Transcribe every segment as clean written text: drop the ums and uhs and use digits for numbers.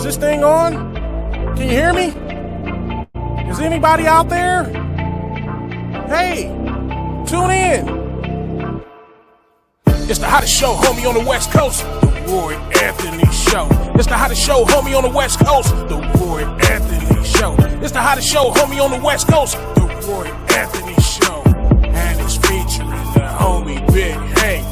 Is this thing on? Can you hear me? Is anybody out there? Hey, tune in. It's the hottest show, homie, on the West Coast. The Roy Anthony Show. It's the hottest show, homie, on the West Coast. The Roy Anthony Show. It's the hottest show, homie, on the West Coast. The Roy Anthony Show. And it's featuring the homie Big Hank.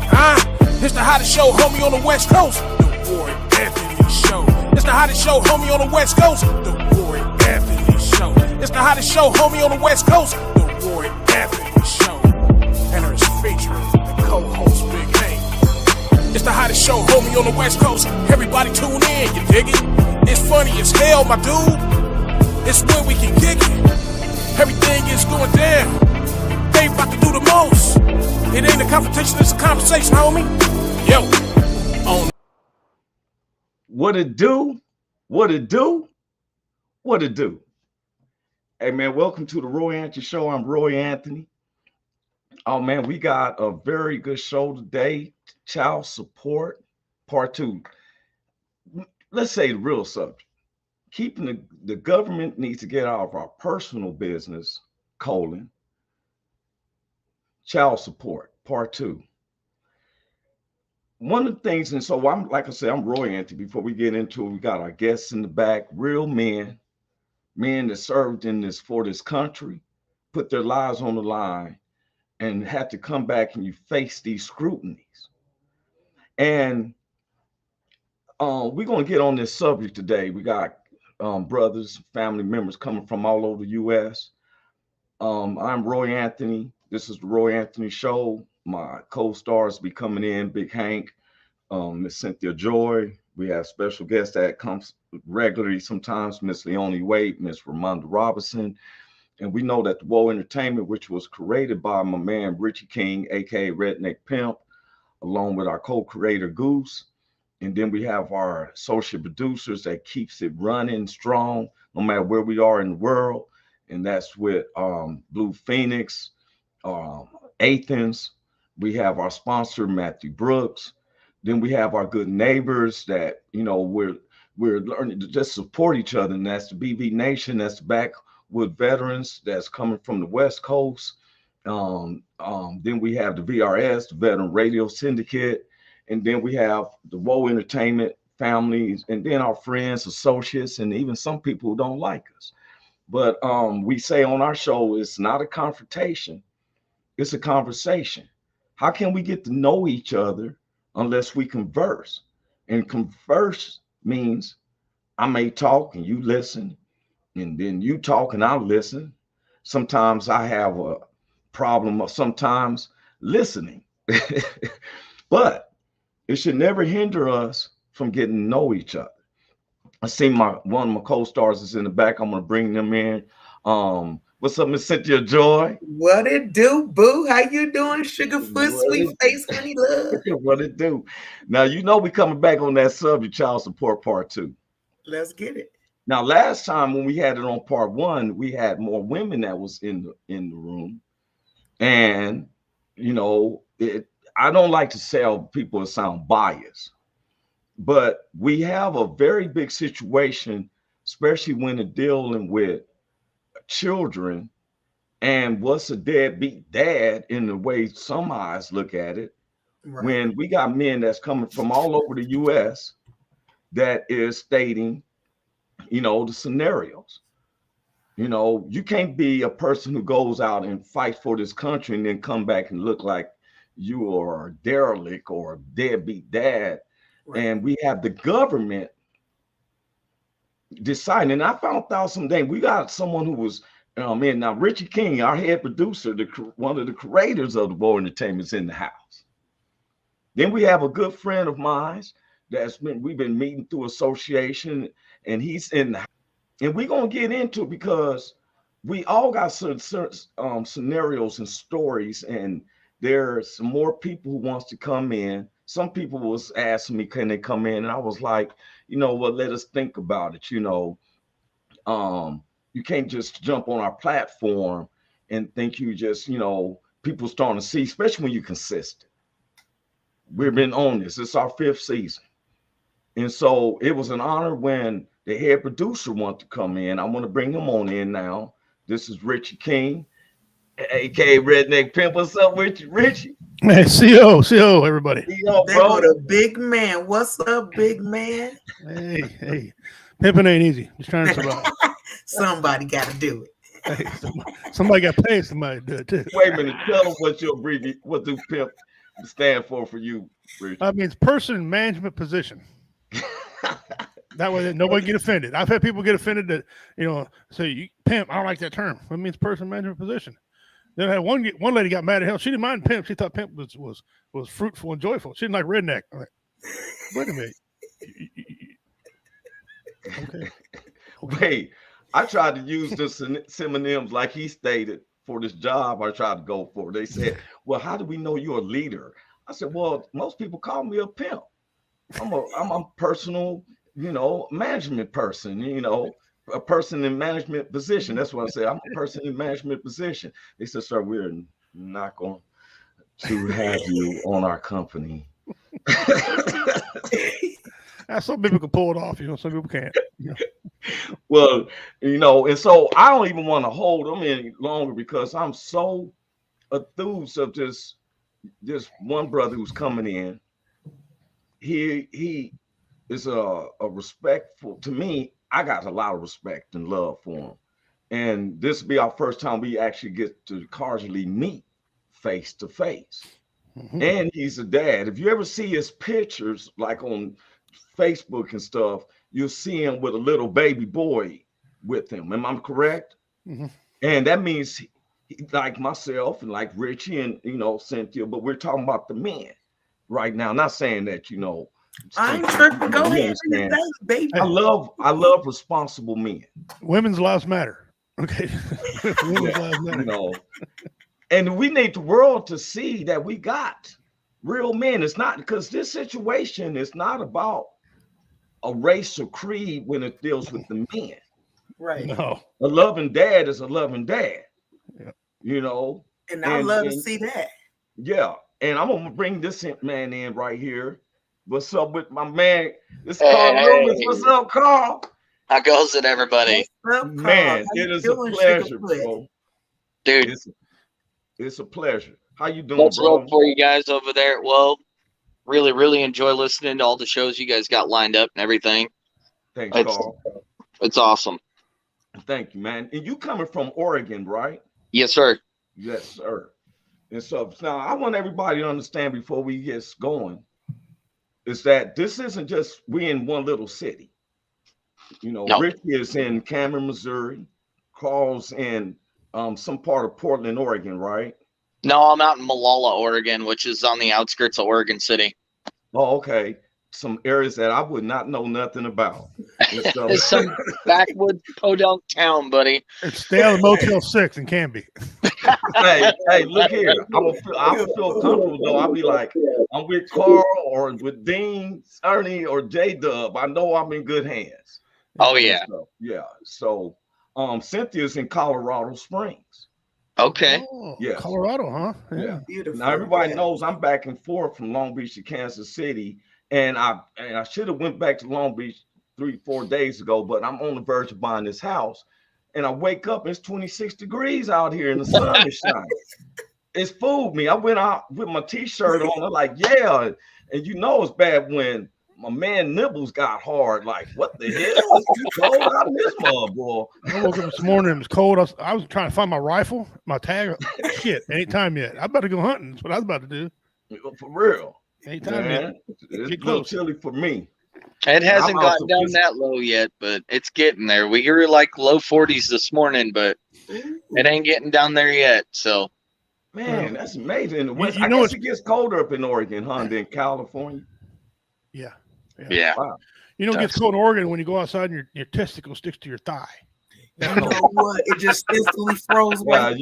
It's the hottest show, homie, on the West Coast. The Roy Anthony Show. It's the hottest show, homie, on the West Coast. The Roy Anthony Show. It's the hottest show, homie, on the West Coast. The Roy Anthony Show. And it's featuring the co-host Big Hank. It's the hottest show, homie, on the West Coast. Everybody tune in, you dig it? It's funny as hell, my dude. It's where we can kick it. Everything is going down. They about to do the most. It ain't a confrontation, it's a conversation, homie. Yo, on. What it do? What it do? What it do? Hey, man, welcome to the Roy Anthony Show. I'm Roy Anthony. Oh, man, we got a very good show today. Child support, part 2. Let's say the real subject. Keeping the government needs to get out of our personal business, child support, part 2. One of the things, and so I'm, like I said, I'm Roy Anthony. Before we get into it, we got our guests in the back, real men that served in this for this country, put their lives on the line, and had to come back and you face these scrutinies. And we're going to get on this subject today. We got brothers, family members coming from all over the U.S. I'm Roy Anthony. This is the Roy Anthony Show. My co-stars be coming in, Big Hank, Miss Cynthia Joy. We have special guests that comes regularly sometimes, Miss Leonie Wade, Miss Ramonda Robinson. And we know that the Woe Entertainment, which was created by my man Richie King, aka Redneck Pimp, along with our co-creator Goose. And then we have our associate producers that keeps it running strong, no matter where we are in the world. And that's with Blue Phoenix, Athens. We have our sponsor, Matthew Brooks. Then we have our good neighbors that, you know, we're learning to just support each other. And that's the BV Nation, that's the Backwood Veterans that's coming from the West Coast. Then we have the VRS, the Veteran Radio Syndicate. And then we have the Woe Entertainment families, and then our friends, associates, and even some people who don't like us. But we say on our show, it's not a confrontation, it's a conversation. How can we get to know each other unless we converse? And converse means I may talk and you listen, and then you talk and I listen. Sometimes I have a problem of sometimes listening, but it should never hinder us from getting to know each other. I see one of my co-stars is in the back. I'm gonna bring them in. What's up, Miss Cynthia Joy? What it do, boo? How you doing, Sugarfoot, sweet face, honey love? What it do? Now, you know we coming back on that subject, child support part 2. Let's get it. Now, last time when we had it on part 1, we had more women that was in the room. And, you know, I don't like to tell people it sound biased, but we have a very big situation, especially when they're dealing with children and what's a deadbeat dad in the way some eyes look at it. Right. When we got men that's coming from all over the U.S. that is stating, you know, the scenarios. You know, you can't be a person who goes out and fights for this country and then come back and look like you are a derelict or a deadbeat dad. Right. And we have the government deciding. And I found out someday we got someone who was in now Richie King, our head producer, one of the creators of the Woe Entertainment, is in the house. Then we have a good friend of mine we've been meeting through association, and he's in the house. And we're gonna get into it because we all got certain scenarios and stories, and there's some more people who wants to come in. Some people was asking me, can they come in? And I was like, you know what, let us think about it. You know, you can't just jump on our platform and think you just, you know, people starting to see, especially when you're consistent. We've been on this. It's our 5th season. And so it was an honor when the head producer wants to come in. I want to bring him on in now. This is Richie King, aka Redneck Pimp. What's up, Richie? Hey, CO, everybody. Yo, There go bro. the big man. What's up, big man? Hey, pimping ain't easy. Just trying to survive. Somebody got to do it. Hey, somebody got paid. Somebody to do it too. Wait a minute. Tell them what your what do pimp stand for you, Richie? I mean, it's person in management position. That way, nobody get offended. I've had people get offended that say you pimp. I don't like that term. It means person in management position. Then I had one lady got mad at hell. She didn't mind pimp. She thought pimp was fruitful and joyful. She didn't like redneck. I'm like, wait a minute. Okay. Wait, I tried to use the synonyms like he stated for this job I tried to go for. They said, well, how do we know you're a leader? I said, well, most people call me a pimp. I'm a personal, management person, a person in management position. That's what I say. I'm a person in management position. They said, sir, we're not going to have you on our company. Some people can pull it off, some people can't. Well, and so I don't even want to hold them any longer because I'm so enthused of this one brother who's coming in. He is a respectful to me. I got a lot of respect and love for him. And this will be our first time we actually get to casually meet face to face. Mm-hmm. And he's a dad. If you ever see his pictures, like on Facebook and stuff, you'll see him with a little baby boy with him. Am I correct? Mm-hmm. And that means he, like myself and like Richie and, Cynthia, but we're talking about the men right now. Not saying that, I ain't tripping. Go ahead, baby. I love responsible men. Women's lives matter. Okay. Women's lives matter. And we need the world to see that we got real men. It's not because this situation is not about a race or creed when it deals with the men. Right. No. A loving dad is a loving dad. Yeah. And I love to see that. Yeah. And I'm gonna bring this man in right here. What's up with my man? This is Carl Lewis. What's up, Carl? How goes it, everybody? What's up, man, it is a pleasure, bro. Dude, it's a pleasure. How you doing, Let's bro? look for you guys over there. Well, really, really enjoy listening to all the shows you guys got lined up and everything. Thanks, Carl. It's awesome. Thank you, man. And you coming from Oregon, right? Yes, sir. Yes, sir. And so now I want everybody to understand before we get going is that this isn't just we in one little city. Nope. Richie is in Cameron, Missouri. Carl's in some part of Portland, Oregon, right? No, I'm out in Malala, Oregon, which is on the outskirts of Oregon City. Oh, okay. Some areas that I would not know nothing about. It's some backwoods podunk town, buddy. Stay out of Motel 6 in Canby. Hey, look here. I will feel comfortable though. I'll be like, I'm with Carl or with Dean, Ernie, or J-Dub. I know I'm in good hands. Oh yeah. Yeah. So Cynthia's in Colorado Springs. Okay. Oh, yes. Colorado, huh? Yeah. Beautiful. Now everybody knows I'm back and forth from Long Beach to Kansas City. And I should have went back to Long Beach 3-4 days ago, but I'm on the verge of buying this house. And I wake up, it's 26 degrees out here and the sun is shining. It's fooled me. I went out with my t-shirt on. I'm like, yeah. And it's bad when my man Nibbles got hard. Like, what the hell? It's cold out in this mud, boy. I woke up this morning, it was cold. I was trying to find my rifle, my tag. Shit, ain't time yet. I'm about to go hunting. That's what I was about to do. For real. Ain't time yet. It's a little chilly for me. It hasn't gotten down that low yet, but it's getting there. We were like low 40s this morning, but it ain't getting down there yet. So, man, that's amazing. In the West, I guess it gets colder up in Oregon, huh? Than California. Yeah. Wow. It gets cold in Oregon when you go outside and your testicle sticks to your thigh. You know what? It just instantly froze. Yeah,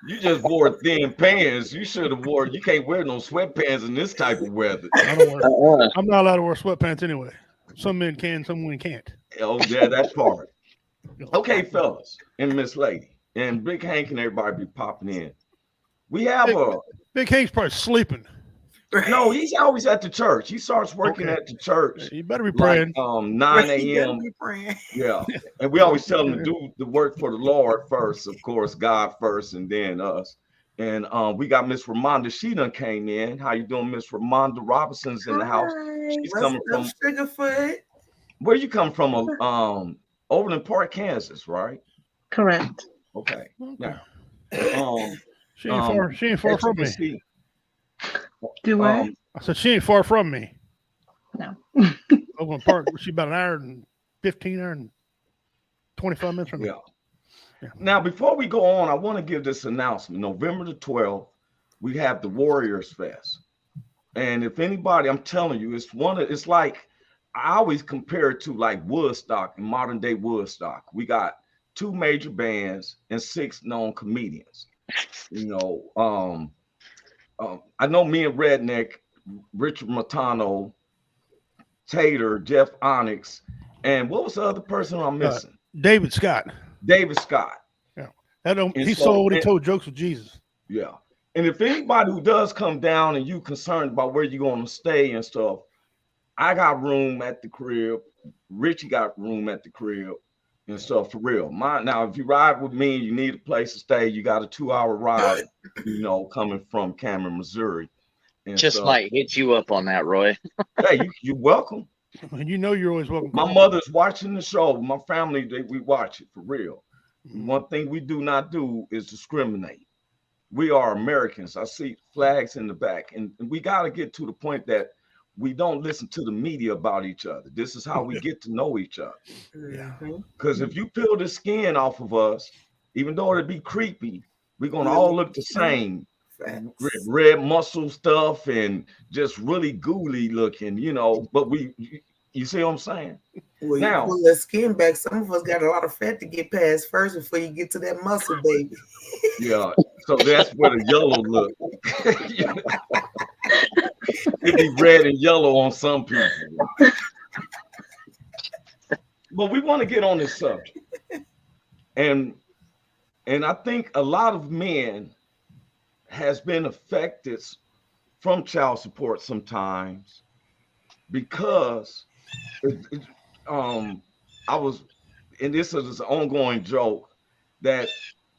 you just wore thin pants. You should have wore. You can't wear no sweatpants in this type of weather. I'm not allowed to wear sweatpants anyway. Some men can, some women can't. Oh yeah, that part. Okay, fellas and Miss Lady and Big Hank and everybody be popping in. We have Big Hank's probably sleeping. No, he's always at the church. He starts working Okay. at the church You better be like praying. 9 He better a.m. be praying. Yeah. And we always tell him to do the work for the Lord first, of course, God first, and then us. And we got Miss Ramonda. She done came in. How you doing, Miss Ramonda Robinson's in the house? She's What's coming up, from Sugarfoot? where you come from? Overland Park, Kansas, right? Correct. Okay. Okay. Now, She ain't far. She ain't far as you from can me. see, Do I? um, I said she ain't far from me. No. Overland Park. She about an hour and 15, hour and 25 minutes from me. yeah. Yeah. Now, before we go on, I want to give this announcement. November the 12th, we have the Warriors Fest. And if anybody, I'm telling you, it's like, I always compare it to like Woodstock, in modern day Woodstock. We got 2 major bands and 6 known comedians. You know, I know me and Redneck, Richard Matano, Tater, Jeff Onyx, and what was the other person I'm missing? David Scott. David Scott. Yeah. That don't, And he so- sold. He and- told jokes with Jesus. Yeah. And if anybody who does come down and you concerned about where you're going to stay and stuff, I got room at the crib. Richie got room at the crib and stuff for real. Now, if you ride with me, you need a place to stay. You got a 2-hour ride, you know, coming from Cameron, Missouri. And Just stuff. might hit you up on that, Roy. Hey, you're welcome. And you know you're always welcome. My mother's watching the show. My family, we watch it for real. One thing we do not do is discriminate. We are Americans. I see flags in the back, and we got to get to the point that we don't listen to the media about each other. This is how we get to know each other. Because if you peel the skin off of us, even though it'd be creepy, we're gonna all look the same. Red muscle stuff and just really ghouly looking, you know. But you see what I'm saying? Well, Now- you pull that skin back. Some of us got a lot of fat to get past first before you get to that muscle, baby. Yeah. So that's where the yellow look. It'd be red and yellow on some people. But we want to get on this subject. And I think a lot of men has been affected from child support sometimes because I was, and this is an ongoing joke, that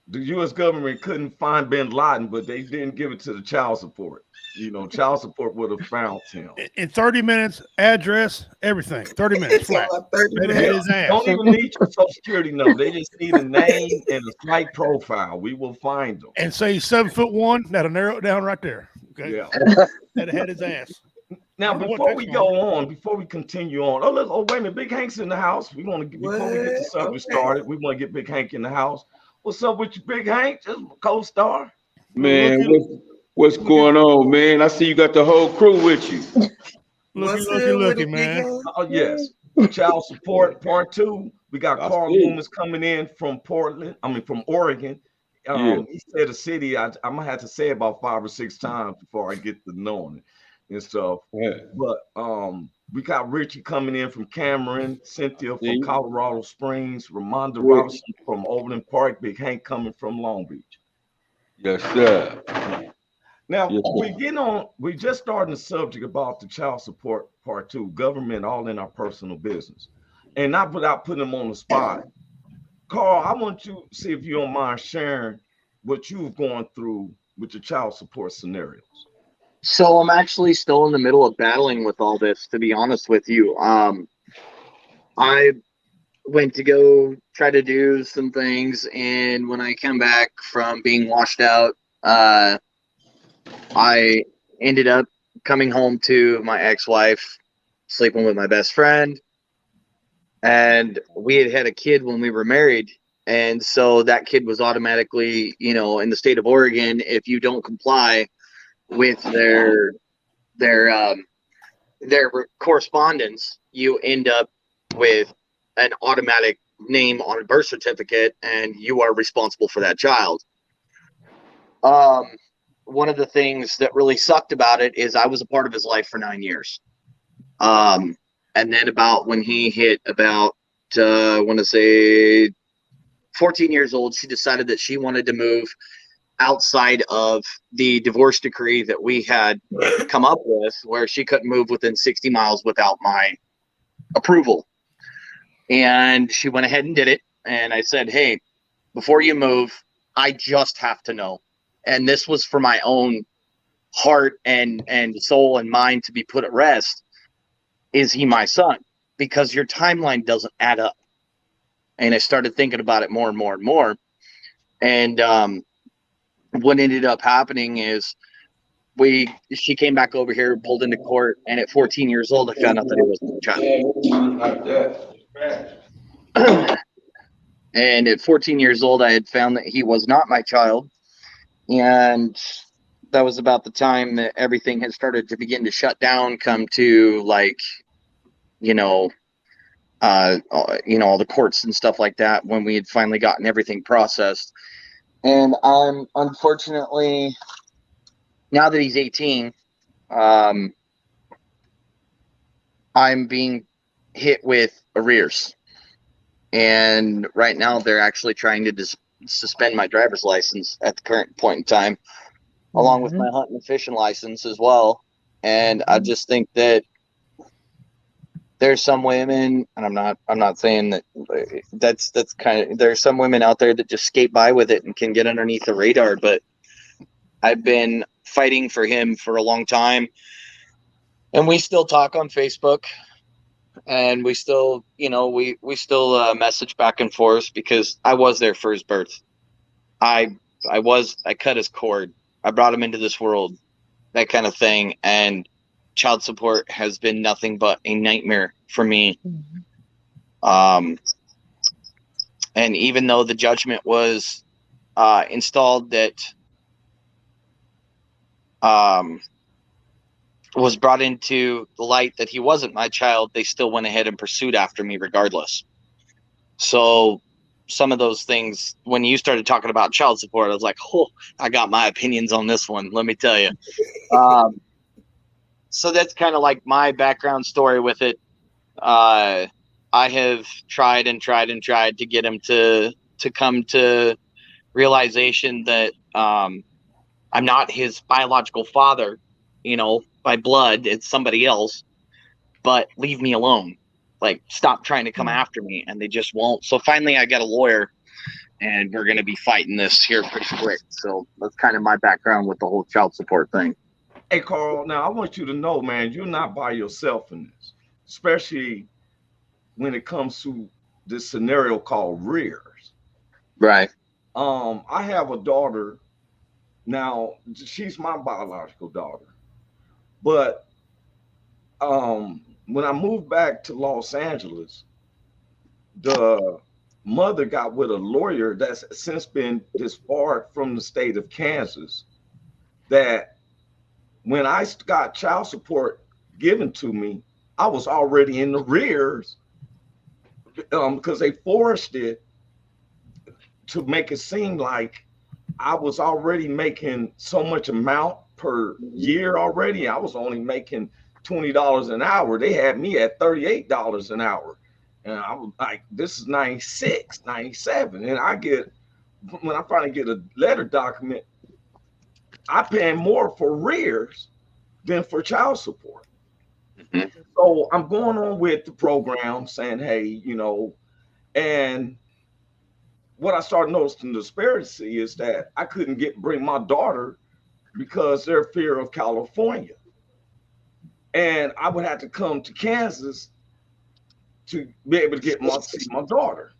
the U.S. government couldn't find bin Laden, but they didn't give it to the child support. You know, child support would have found him. In 30 minutes, address, everything. 30 minutes It's flat. about 30 Better hit minutes. his ass. Don't even need your social security number. They just need a name and a slight profile. We will find them. And say he's 7'1", that'll narrow it down right there. Okay. Yeah. That'll hit his ass. Now, I don't know what before we that's go on, before we continue on, wait a minute, Big Hank's in the house. We want to before we get the subject Okay. started, we want to get Big Hank in the house. What's up with you, Big Hank? Just co-star. Man, what's going on, man? I see you got the whole crew with you. Looky, man. Oh yes, child support part 2. We got I Carl see. Loomis coming in from from Oregon. Yeah. He said a city. I'm gonna have to say it about 5 or 6 times before I get to knowing it and stuff. Yeah. But we got Richie coming in from Cameron, Cynthia from Yeah. Colorado Springs, Ramonda Yeah. Robinson from Overland Park, Big Hank coming from Long Beach. Yes, sir. Now Yeah. we just starting the subject about the child support part 2, government all in our personal business. And not without putting them on the spot. Carl, I want you to see if you don't mind sharing what you've gone through with your child support scenarios. So I'm actually still in the middle of battling with all this, to be honest with you. I went to go try to do some things, and when I came back from being washed out, I ended up coming home to my ex-wife, sleeping with my best friend, and we had a kid when we were married. And so that kid was automatically, you know, in the state of Oregon, if you don't comply with their correspondence, you end up with an automatic name on a birth certificate, and you are responsible for that child. One of the things that really sucked about it is I was a part of his life for 9 years. And then about when he hit about, I want to say 14 years old, she decided that she wanted to move outside of the divorce decree that we had come up with, where she couldn't move within 60 miles without my approval. And she went ahead and did it. And I said, hey, before you move, I just have to know. And this was for my own heart and soul and mind to be put at rest. Is he my son? Because your timeline doesn't add up. And I started thinking about it more and more and more. And what ended up happening is she came back over here, pulled into court, and at 14 years old, I found out that it was my child. And at 14 years old, I had found that he was not my child. And that was about the time that everything had started to begin to shut down, come to like, all the courts and stuff like that, when we had finally gotten everything processed. And I'm unfortunately, now that he's 18, I'm being hit with arrears. And right now they're actually trying to suspend my driver's license at the current point in time, along with my hunting and fishing license as well. And I just think that there's some women, and I'm not saying that that's kind of, there's some women out there that just skate by with it and can get underneath the radar, but I've been fighting for him for a long time, and we still talk on Facebook, and we still, we still message back and forth, because I was there for his birth. I cut his cord. I brought him into this world, that kind of thing. And child support has been nothing but a nightmare for me. And even though the judgment was installed that was brought into the light that he wasn't my child, they still went ahead and pursued after me regardless. So some of those things, when you started talking about child support, I was like, oh, I got my opinions on this one, let me tell you. So that's kind of like my background story with it. I have tried to get him to come to realization that I'm not his biological father, by blood. It's somebody else, but leave me alone. Like, stop trying to come after me. And they just won't. So finally I got a lawyer, and we're going to be fighting this here pretty quick. So that's kind of my background with the whole child support thing. Hey, Carl, now I want you to know, man, you're not by yourself in this, especially when it comes to this scenario called rears. Right. I have a daughter. Now, she's my biological daughter. But when I moved back to Los Angeles, the mother got with a lawyer that's since been disbarred from the state of Kansas, that when I got child support given to me, I was already in the rears, because they forced it to make it seem like I was already making so much amount per year already. I was only making $20 an hour. They had me at $38 an hour. And I was like, this is 96, 97. And when I finally get a letter document, I pay more for rears than for child support. Mm-hmm. So I'm going on with the program saying, hey, and what I started noticing the disparity is that I couldn't bring my daughter because their fear of California. And I would have to come to Kansas to be able to see my daughter.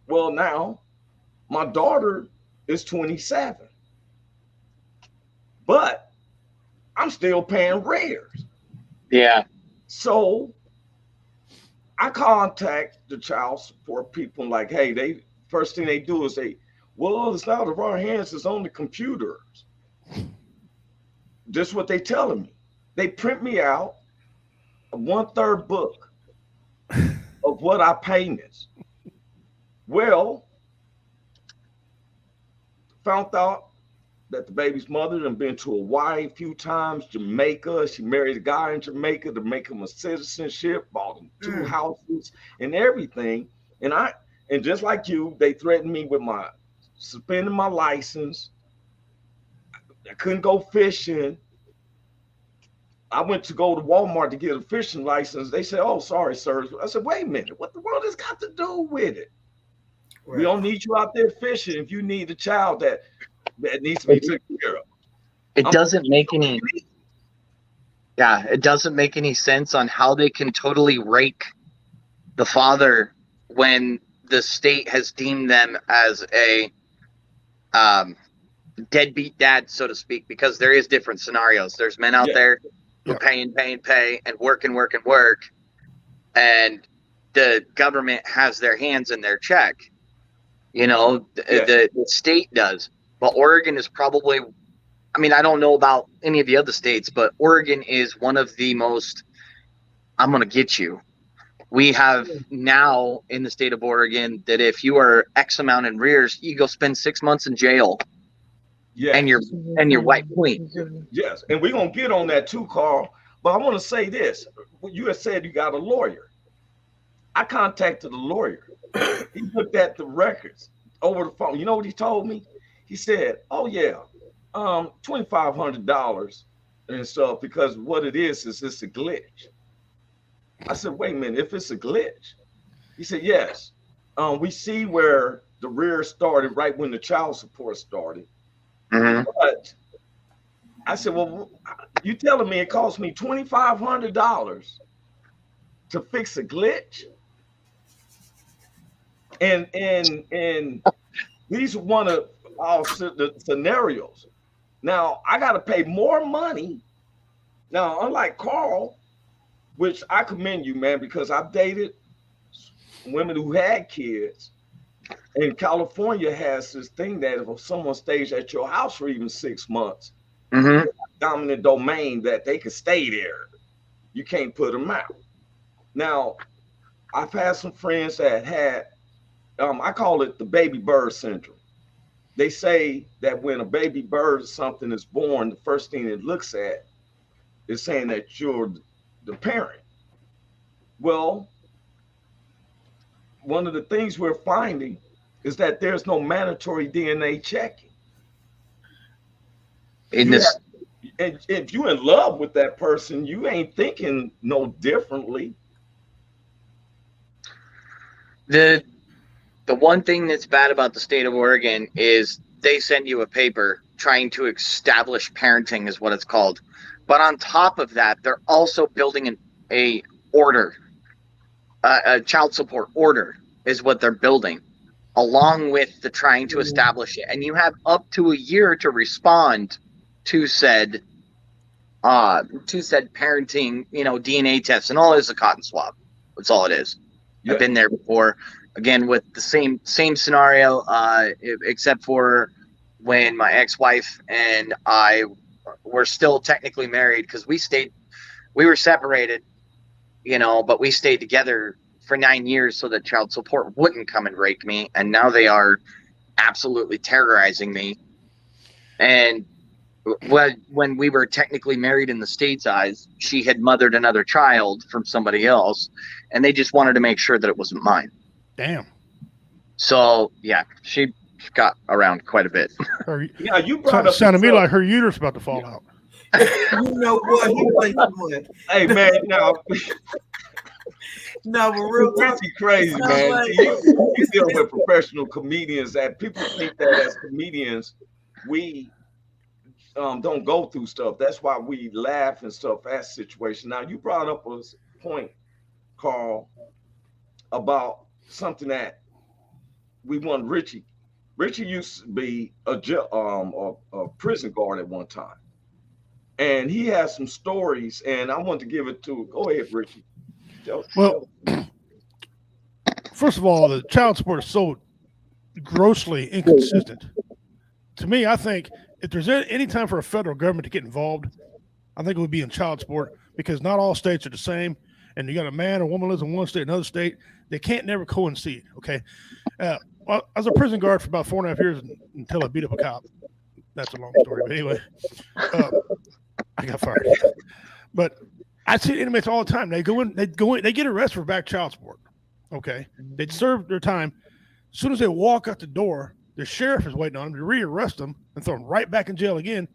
Well, now my daughter is 27, but I'm still paying rears. Yeah. So I contact the child support people, like, hey, first thing they do is it's out of our hands, it's on the computers. This is what they telling me. They print me out a 1/3 book of what I pay this. Well, found out that the baby's mother had been to Hawaii a few times, Jamaica. She married a guy in Jamaica to make him a citizenship, bought him 2 houses and everything. And just like you, they threatened me with suspending my license, I couldn't go fishing. I went to go to Walmart to get a fishing license. They said, "Oh, sorry, sir." I said, "Wait a minute. What the world has got to do with it? We don't need you out there fishing if you need a child that needs to be taken care of." It doesn't make any. Yeah, it doesn't make any sense on how they can totally rake the father when the state has deemed them as a deadbeat dad, so to speak, because there is different scenarios. There's men out there who pay and work and work and work, and the government has their hands in their check. You know, the state does. But Oregon is probably, I mean, I don't know about any of the other states, but Oregon is one of the most, I'm going to get you. We have now in the state of Oregon that if you are X amount in rears, you go spend 6 months in jail. Yes. And you're white queen. Yes, and we're gonna get on that too, Carl. But I want to say this: you had said you got a lawyer. I contacted a lawyer. He looked at the records over the phone. You know what he told me? He said, "Oh yeah, $2,500 and stuff because what it is it's a glitch." I said, "Wait a minute, if it's a glitch?" He said, "Yes. We see where the rear started right when the child support started." Mm-hmm. But I said, "Well, you telling me it cost me $2,500 to fix a glitch?" And these are one of our the scenarios. Now I got to pay more money. Now, unlike Carl, which I commend you, man, because I've dated women who had kids. And California has this thing that if someone stays at your house for even 6 months, dominant domain that they can stay there. You can't put them out. Now, I've had some friends that had, I call it the baby bird syndrome. They say that when a baby bird or something is born, the first thing it looks at is saying that you're the parent. Well, one of the things we're finding is that there's no mandatory DNA checking. And if you're in love with that person, you ain't thinking no differently. The one thing that's bad about the state of Oregon is they send you a paper trying to establish parenting is what it's called. But on top of that, they're also building a child support order is what they're building, along with the trying to establish it. And you have up to a year to respond to said parenting, DNA tests, and all it is a cotton swab. That's all it is. Yeah. I've been there before. Again, with the same scenario, except for when my ex-wife and I were still technically married because we were separated, but we stayed together for 9 years so that child support wouldn't come and rake me. And now they are absolutely terrorizing me. And when we were technically married in the state's eyes, she had mothered another child from somebody else, and they just wanted to make sure that it wasn't mine. Damn. So yeah, she got around quite a bit. Yeah, you brought up sounded to me like her uterus about to fall out. You know what? He plays too much. Hey man, now no, but real talk, crazy, man. like... You deal with professional comedians that people think that as comedians we don't go through stuff. That's why we laugh and stuff at situations. Now you brought up a point, Carl, about something that we want Richie. Richie used to be a prison guard at one time. And he has some stories, and I want to give it to. Go ahead, Richie. Well, first of all, the child support is so grossly inconsistent. To me, I think if there's any time for a federal government to get involved, I think it would be in child support because not all states are the same. And you got a man or woman lives in one state, another state. They can't never coincide. Okay. Well, I was a prison guard for about 4.5 years until I beat up a cop. That's a long story. But anyway, I got fired. But I see inmates all the time. They go in, they get arrested for back child support. Okay. They serve their time. As soon as they walk out the door, the sheriff is waiting on them to rearrest them and throw them right back in jail again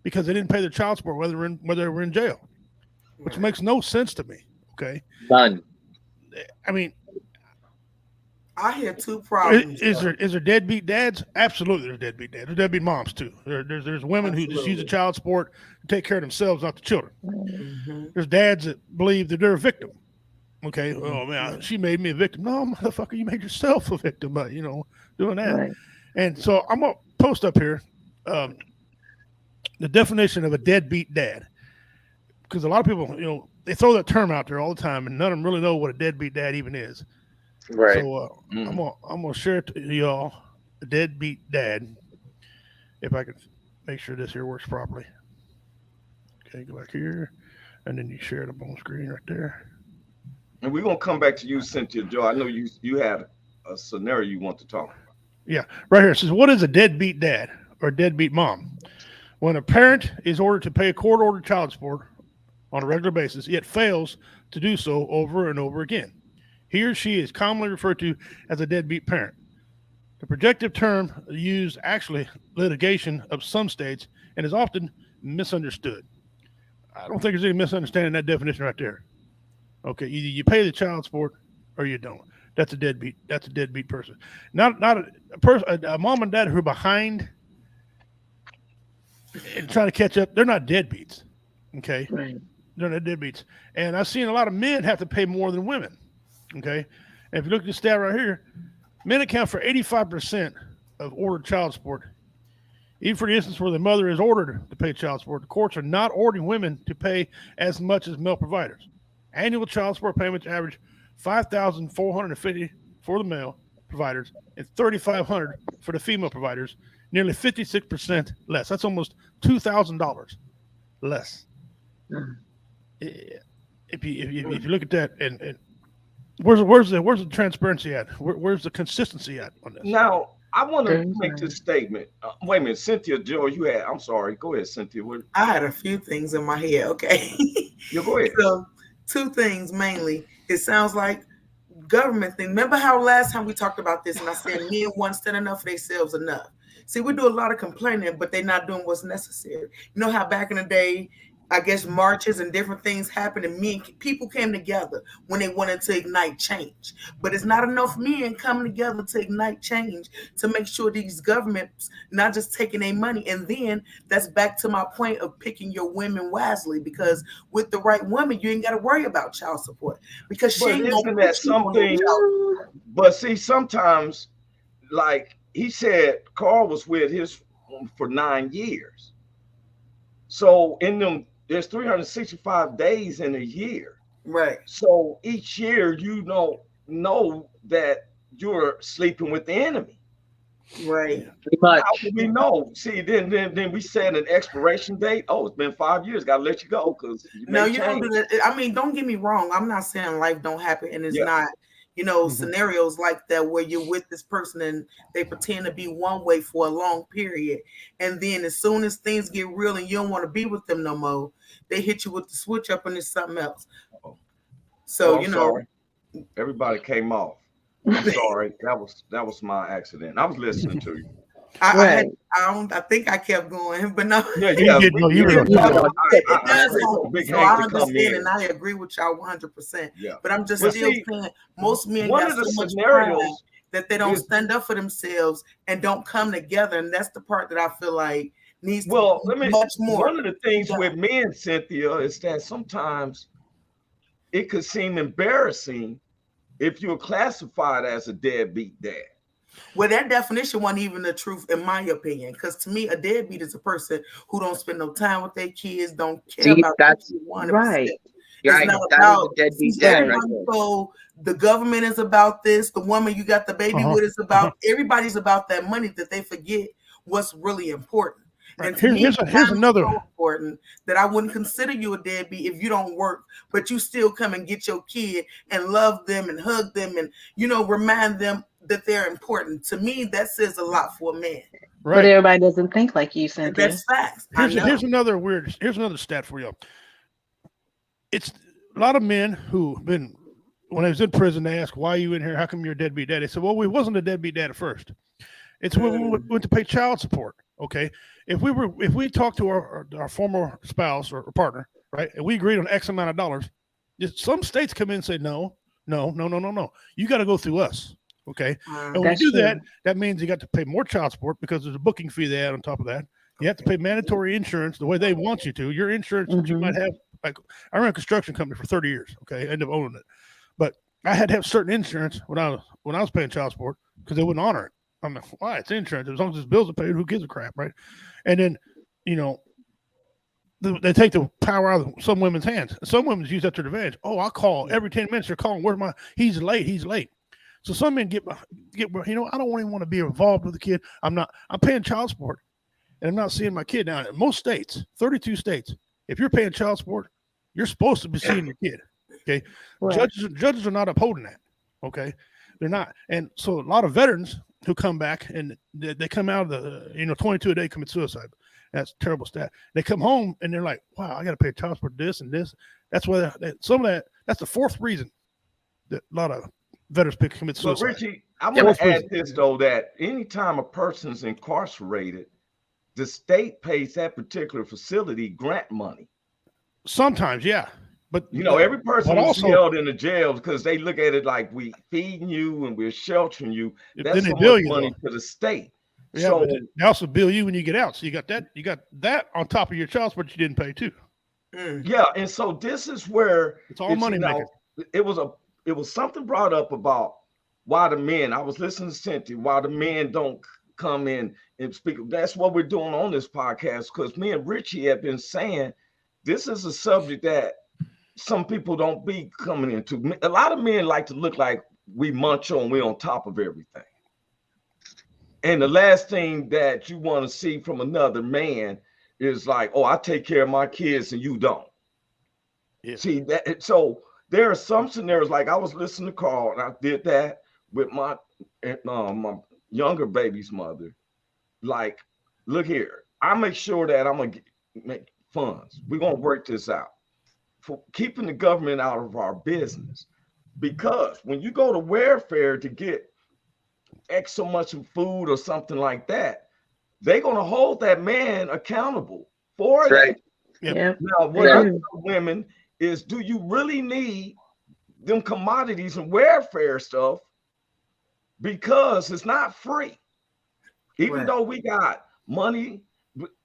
because they didn't pay their child support whether they were in jail, which makes no sense to me. Okay, None. I mean, I hear two problems. is there deadbeat dads? Absolutely, there's deadbeat dads. There's deadbeat moms too. There's women who just use the child support to take care of themselves, not the children. Mm-hmm. There's dads that believe that they're a victim. Okay, oh man, she made me a victim. No, motherfucker, you made yourself a victim by doing that. Right. And so I'm gonna post up here the definition of a deadbeat dad, because a lot of people, they throw that term out there all the time, and none of them really know what a deadbeat dad even is. Right. So I'm gonna share it to y'all, a deadbeat dad. If I could make sure this here works properly. Okay, go back here, and then you share it up on the screen right there. And we're gonna come back to you, Cynthia. Joe, I know you had a scenario you want to talk about. Yeah, right here it says, what is a deadbeat dad or a deadbeat mom? When a parent is ordered to pay a court-ordered child support on a regular basis, yet fails to do so over and over again, he or she is commonly referred to as a deadbeat parent. The projective term used actually litigation of some states and is often misunderstood. I don't think there's any misunderstanding that definition right there. Okay, either you pay the child support or you don't. That's a deadbeat. That's a deadbeat person. Not a mom and dad who are behind and trying to catch up. They're not deadbeats. Okay, Right. they're not deadbeats. And I've seen a lot of men have to pay more than women. Okay, and if you look at this stat right here, men account for 85% of ordered child support. Even for the instance where the mother is ordered to pay child support, the courts are not ordering women to pay as much as male providers. Annual child support payments average $5,450 for the male providers and $3,500 for the female providers, nearly 56% less. That's almost $2,000 less. Mm. If you look at that, and where's the transparency at? Where's the consistency at on this? Now, I want to make this statement. Wait a minute, Cynthia, Joe, I'm sorry. Go ahead, Cynthia. I had a few things in my head. Okay. You go ahead. So, two things mainly. It sounds like government thing. Remember how last time we talked about this and I said men once done enough for themselves enough. See, we do a lot of complaining, but they're not doing what's necessary. You know how back in the day, I guess marches and different things happened and people came together when they wanted to ignite change. But it's not enough men coming together to ignite change to make sure these governments not just taking their money. And then that's back to my point of picking your women wisely, because with the right woman, you ain't got to worry about child support because she ain't isn't that something? But see, sometimes, like he said, Carl was with his for 9 years. So in them, there's 365 days in a year. Right. So each year, you know that you're sleeping with the enemy. Right. But How do we know? See, then we set an expiration date. Oh, it's been 5 years. Got to let you go because no, you don't do that. I mean, don't get me wrong. I'm not saying life don't happen, and it's not. Scenarios like that where you're with this person and they pretend to be one way for a long period. And then as soon as things get real and you don't want to be with them no more, they hit you with the switch up and it's something else. So, sorry. Everybody came off. I'm sorry. That was my accident. I was listening to you. I think I kept going, but no. Yeah. It does. So I understand and I agree with y'all 100%. Yeah. But I'm just still saying most men one got of the so much scenarios pride that they don't stand up for themselves and don't come together. And that's the part that I feel like needs to be much more. One of the things with men, Cynthia, is that sometimes it could seem embarrassing if you're classified as a deadbeat dad. Well, that definition wasn't even the truth, in my opinion, because to me, a deadbeat is a person who don't spend no time with their kids, don't care about that's right. It's not about deadbeat dad. So the government is about this. The woman you got the baby with is about. Everybody's about that money that they forget what's really important. Right. And to me, here's another so important that I wouldn't consider you a deadbeat if you don't work, but you still come and get your kid and love them and hug them and remind them that they're important. To me, that says a lot for a man. Right. But everybody doesn't think like you, Cynthia. That's facts. Here's another stat for you. It's a lot of men who been, when I was in prison, they ask, why are you in here? How come you're a deadbeat dad? They said, well, we wasn't a deadbeat dad at first. It's when we went to pay child support. Okay, if we talk to our former spouse or partner, right, and we agreed on X amount of dollars, some states come in and say no. You got to go through us. Okay, and when you do that, that means you got to pay more child support because there's a booking fee they add on top of that. You have to pay mandatory insurance the way they want you to. Your insurance that you might have, like I ran a construction company for 30 years. Okay, I ended up owning it, but I had to have certain insurance when I was paying child support because they wouldn't honor it. I'm like, why? It's insurance. As long as his bills are paid, who gives a crap, right? And then, they take the power out of some women's hands. Some women use that to their advantage. Oh, I'll call every 10 minutes. They're calling. He's late. So some men get. I don't even want to be involved with the kid. I'm paying child support, and I'm not seeing my kid. Now, in most states, 32 states, if you're paying child support, you're supposed to be seeing your kid. Okay, right. Judges are not upholding that. Okay, they're not, and so a lot of veterans who come back and they come out of the 22 a day commit suicide. That's a terrible stat. They come home and they're like, wow, I got to pay child support this and this. That's why that's the fourth reason that a lot of veterans commit suicide. So Richie, I want to add this though, that anytime a person's incarcerated, the state pays that particular facility grant money. Sometimes, yeah. But every person is held in the jail because they look at it like we feeding you and we're sheltering you. That's so much money to the state. Yeah, so they also bill you when you get out. So you got that on top of your child support you didn't pay too. Yeah, and so this is where it's all money making. It was something brought up about why the men. I was listening to Cynthia, why the men don't come in and speak. That's what we're doing on this podcast because me and Richie have been saying this is a subject that some people don't be coming into. A lot of men like to look like we macho and we're on top of everything. And the last thing that you want to see from another man is like, oh, I take care of my kids and you don't. Yeah. See that? So there are some scenarios, like I was listening to Carl and I did that with my younger baby's mother. Like, look here, I make sure that I'm going to make funds. We're going to work this out. For keeping the government out of our business, because when you go to welfare to get X so much of food or something like that, they're going to hold that man accountable for that. Yeah. Now, what I tell women is, do you really need them commodities and welfare stuff? Because it's not free. Even though we got money,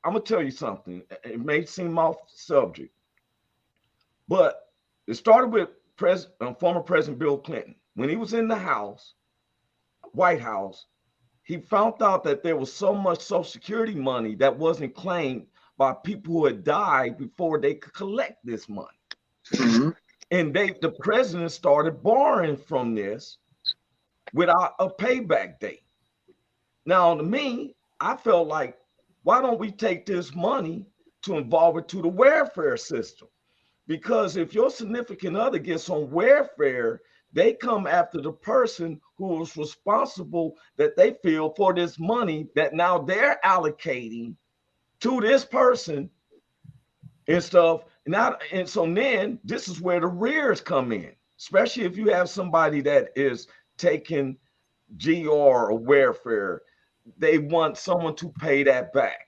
I'm going to tell you something. It may seem off subject. But it started with former President Bill Clinton. When he was in the White House, he found out that there was so much Social Security money that wasn't claimed by people who had died before they could collect this money. Mm-hmm. And the president started borrowing from this without a payback date. Now, to me, I felt like, why don't we take this money to involve it to the welfare system? Because if your significant other gets on welfare, they come after the person who was responsible that they feel for this money that now they're allocating to this person and stuff. And so then this is where the rears come in, especially if you have somebody that is taking GR or welfare. They want someone to pay that back,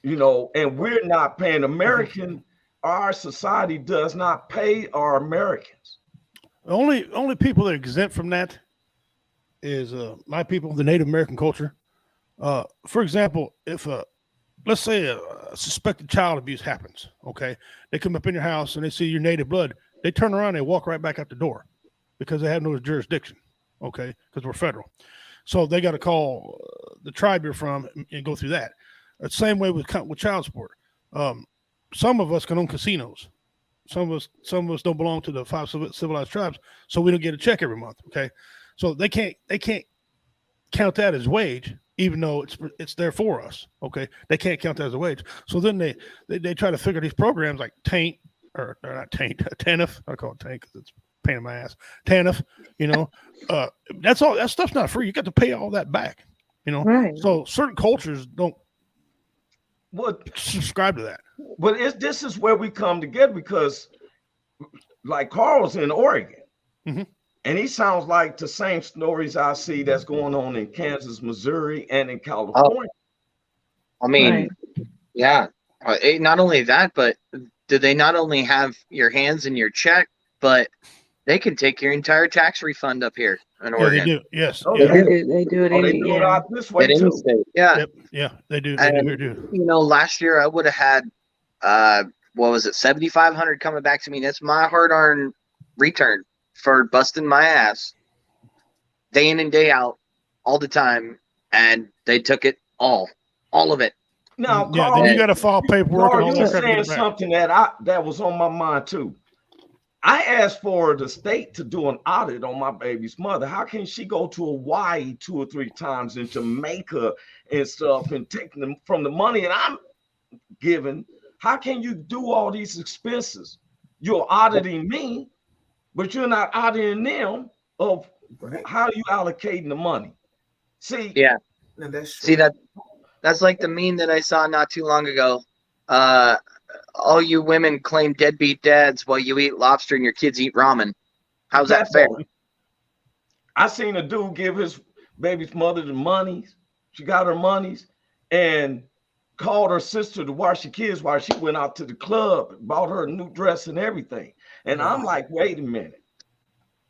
and we're not paying. Our society does not pay our Americans. The only people that are exempt from that is my people, the Native American culture. For example, if let's say a suspected child abuse happens, okay, they come up in your house and they see your native blood, they turn around, they walk right back out the door because they have no jurisdiction, okay, because we're federal. So they got to call the tribe you're from and go through that. The same way with child support. Some of us can own casinos. Some of us don't belong to the 5 civilized tribes, so we don't get a check every month. Okay, so they can't count that as wage, even though it's there for us. Okay, they can't count that as a wage. So then they try to figure these programs like TANF. I call it TANF because it's a pain in my ass. TANF. That's all. That stuff's not free. You got to pay all that back. Right. So certain cultures don't subscribe to that. But this is where we come together because, like Carl's in Oregon, mm-hmm. and he sounds like the same stories I see that's going on in Kansas, Missouri, and in California. I mean, Right. yeah. Not only that, but do they not only have your hands in your check, but they can take your entire tax refund up here in Yeah, they Oregon. do. Yes. Oh, Yeah. They yeah. do. They do it Oh, they any. do it Yeah. out this way At any too. state. Yeah. Yep. Yeah, they do. They do And here too. last year I would have had what was it, 7,500 coming back to me. That's my hard-earned return for busting my ass day in and day out, all the time, and they took it all of it. Now, Yeah, then you Carl, got to file paperwork and Carl, all you that were crap to get saying it back. something that was on my mind too. I asked for the state to do an audit on my baby's mother. How can she go to Hawaii 2 or 3 times and Jamaica and stuff and take them from the money that I'm giving? How can you do all these expenses? You're auditing me, but you're not auditing them of how you allocating the money. See, Yeah. No, that's true. See, that's like the meme that I saw not too long ago. All you women claim deadbeat dads while you eat lobster and your kids eat ramen. How's that fair? I seen a dude give his baby's mother the monies. She got her monies and called her sister to watch the kids while she went out to the club, bought her a new dress and everything. And I'm like, wait a minute.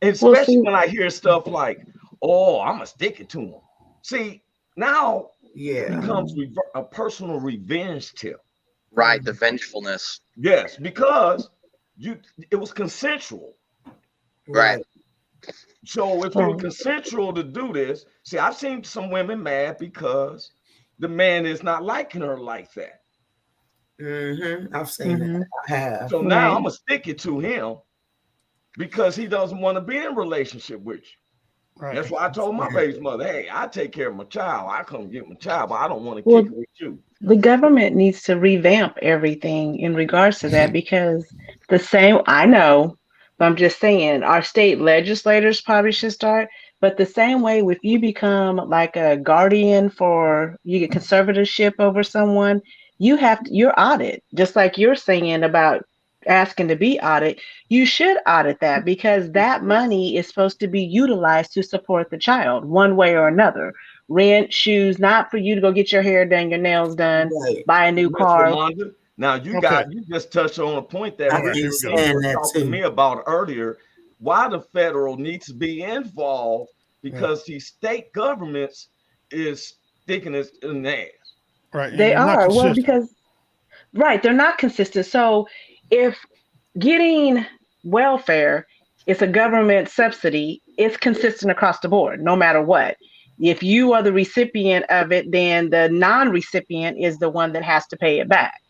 And especially when I hear stuff like, oh, I'm gonna stick it to him. See, now it becomes a personal revenge tip. Right, the vengefulness. Yes, because it was consensual. Right. So if it was consensual to do this, see, I've seen some women mad because the man is not liking her like that. I've seen that. I have. So now I'm gonna stick it to him because he doesn't want to be in a relationship with you. Right. That's why I told my baby's mother, hey, I take care of my child. I come get my child, but I don't want to kick it with you. The government needs to revamp everything in regards to that because the same, I know, but I'm just saying our state legislators probably should start. But the same way, if you become like a guardian you get conservatorship over someone, you're audited, just like you're saying about asking to be audited. You should audit that because that money is supposed to be utilized to support the child one way or another. Rent, shoes, not for you to go get your hair done, your nails done, buy a new car. Wanda, now you just touched on a point that you were talking to me about earlier. Why the federal needs to be involved because these state governments is sticking it in the ass. Right. They are. Well, because they're not consistent. So if getting welfare is a government subsidy, it's consistent across the board, no matter what. If you are the recipient of it, then the non-recipient is the one that has to pay it back,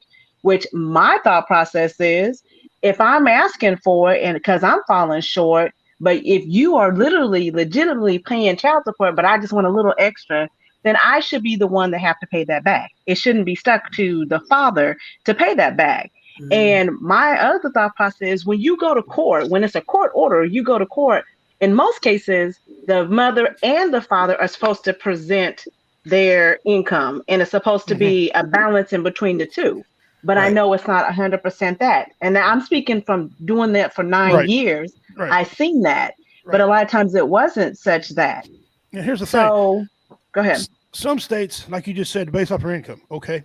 which my thought process is if I'm asking for it and because I'm falling short, but if you are legitimately paying child support, but I just want a little extra, then I should be the one that have to pay that back. It shouldn't be stuck to the father to pay that back. And my other thought process is when you go to court, when it's a court order, you go to court, in most cases, the mother and the father are supposed to present their income, and it's supposed to be a balance in between the two. But I know it's not 100% that. And I'm speaking from doing that for 9 years. I've seen that. But a lot of times it wasn't such that. Yeah, here's the thing. Go ahead. Some states, like you just said, based off your income. Okay.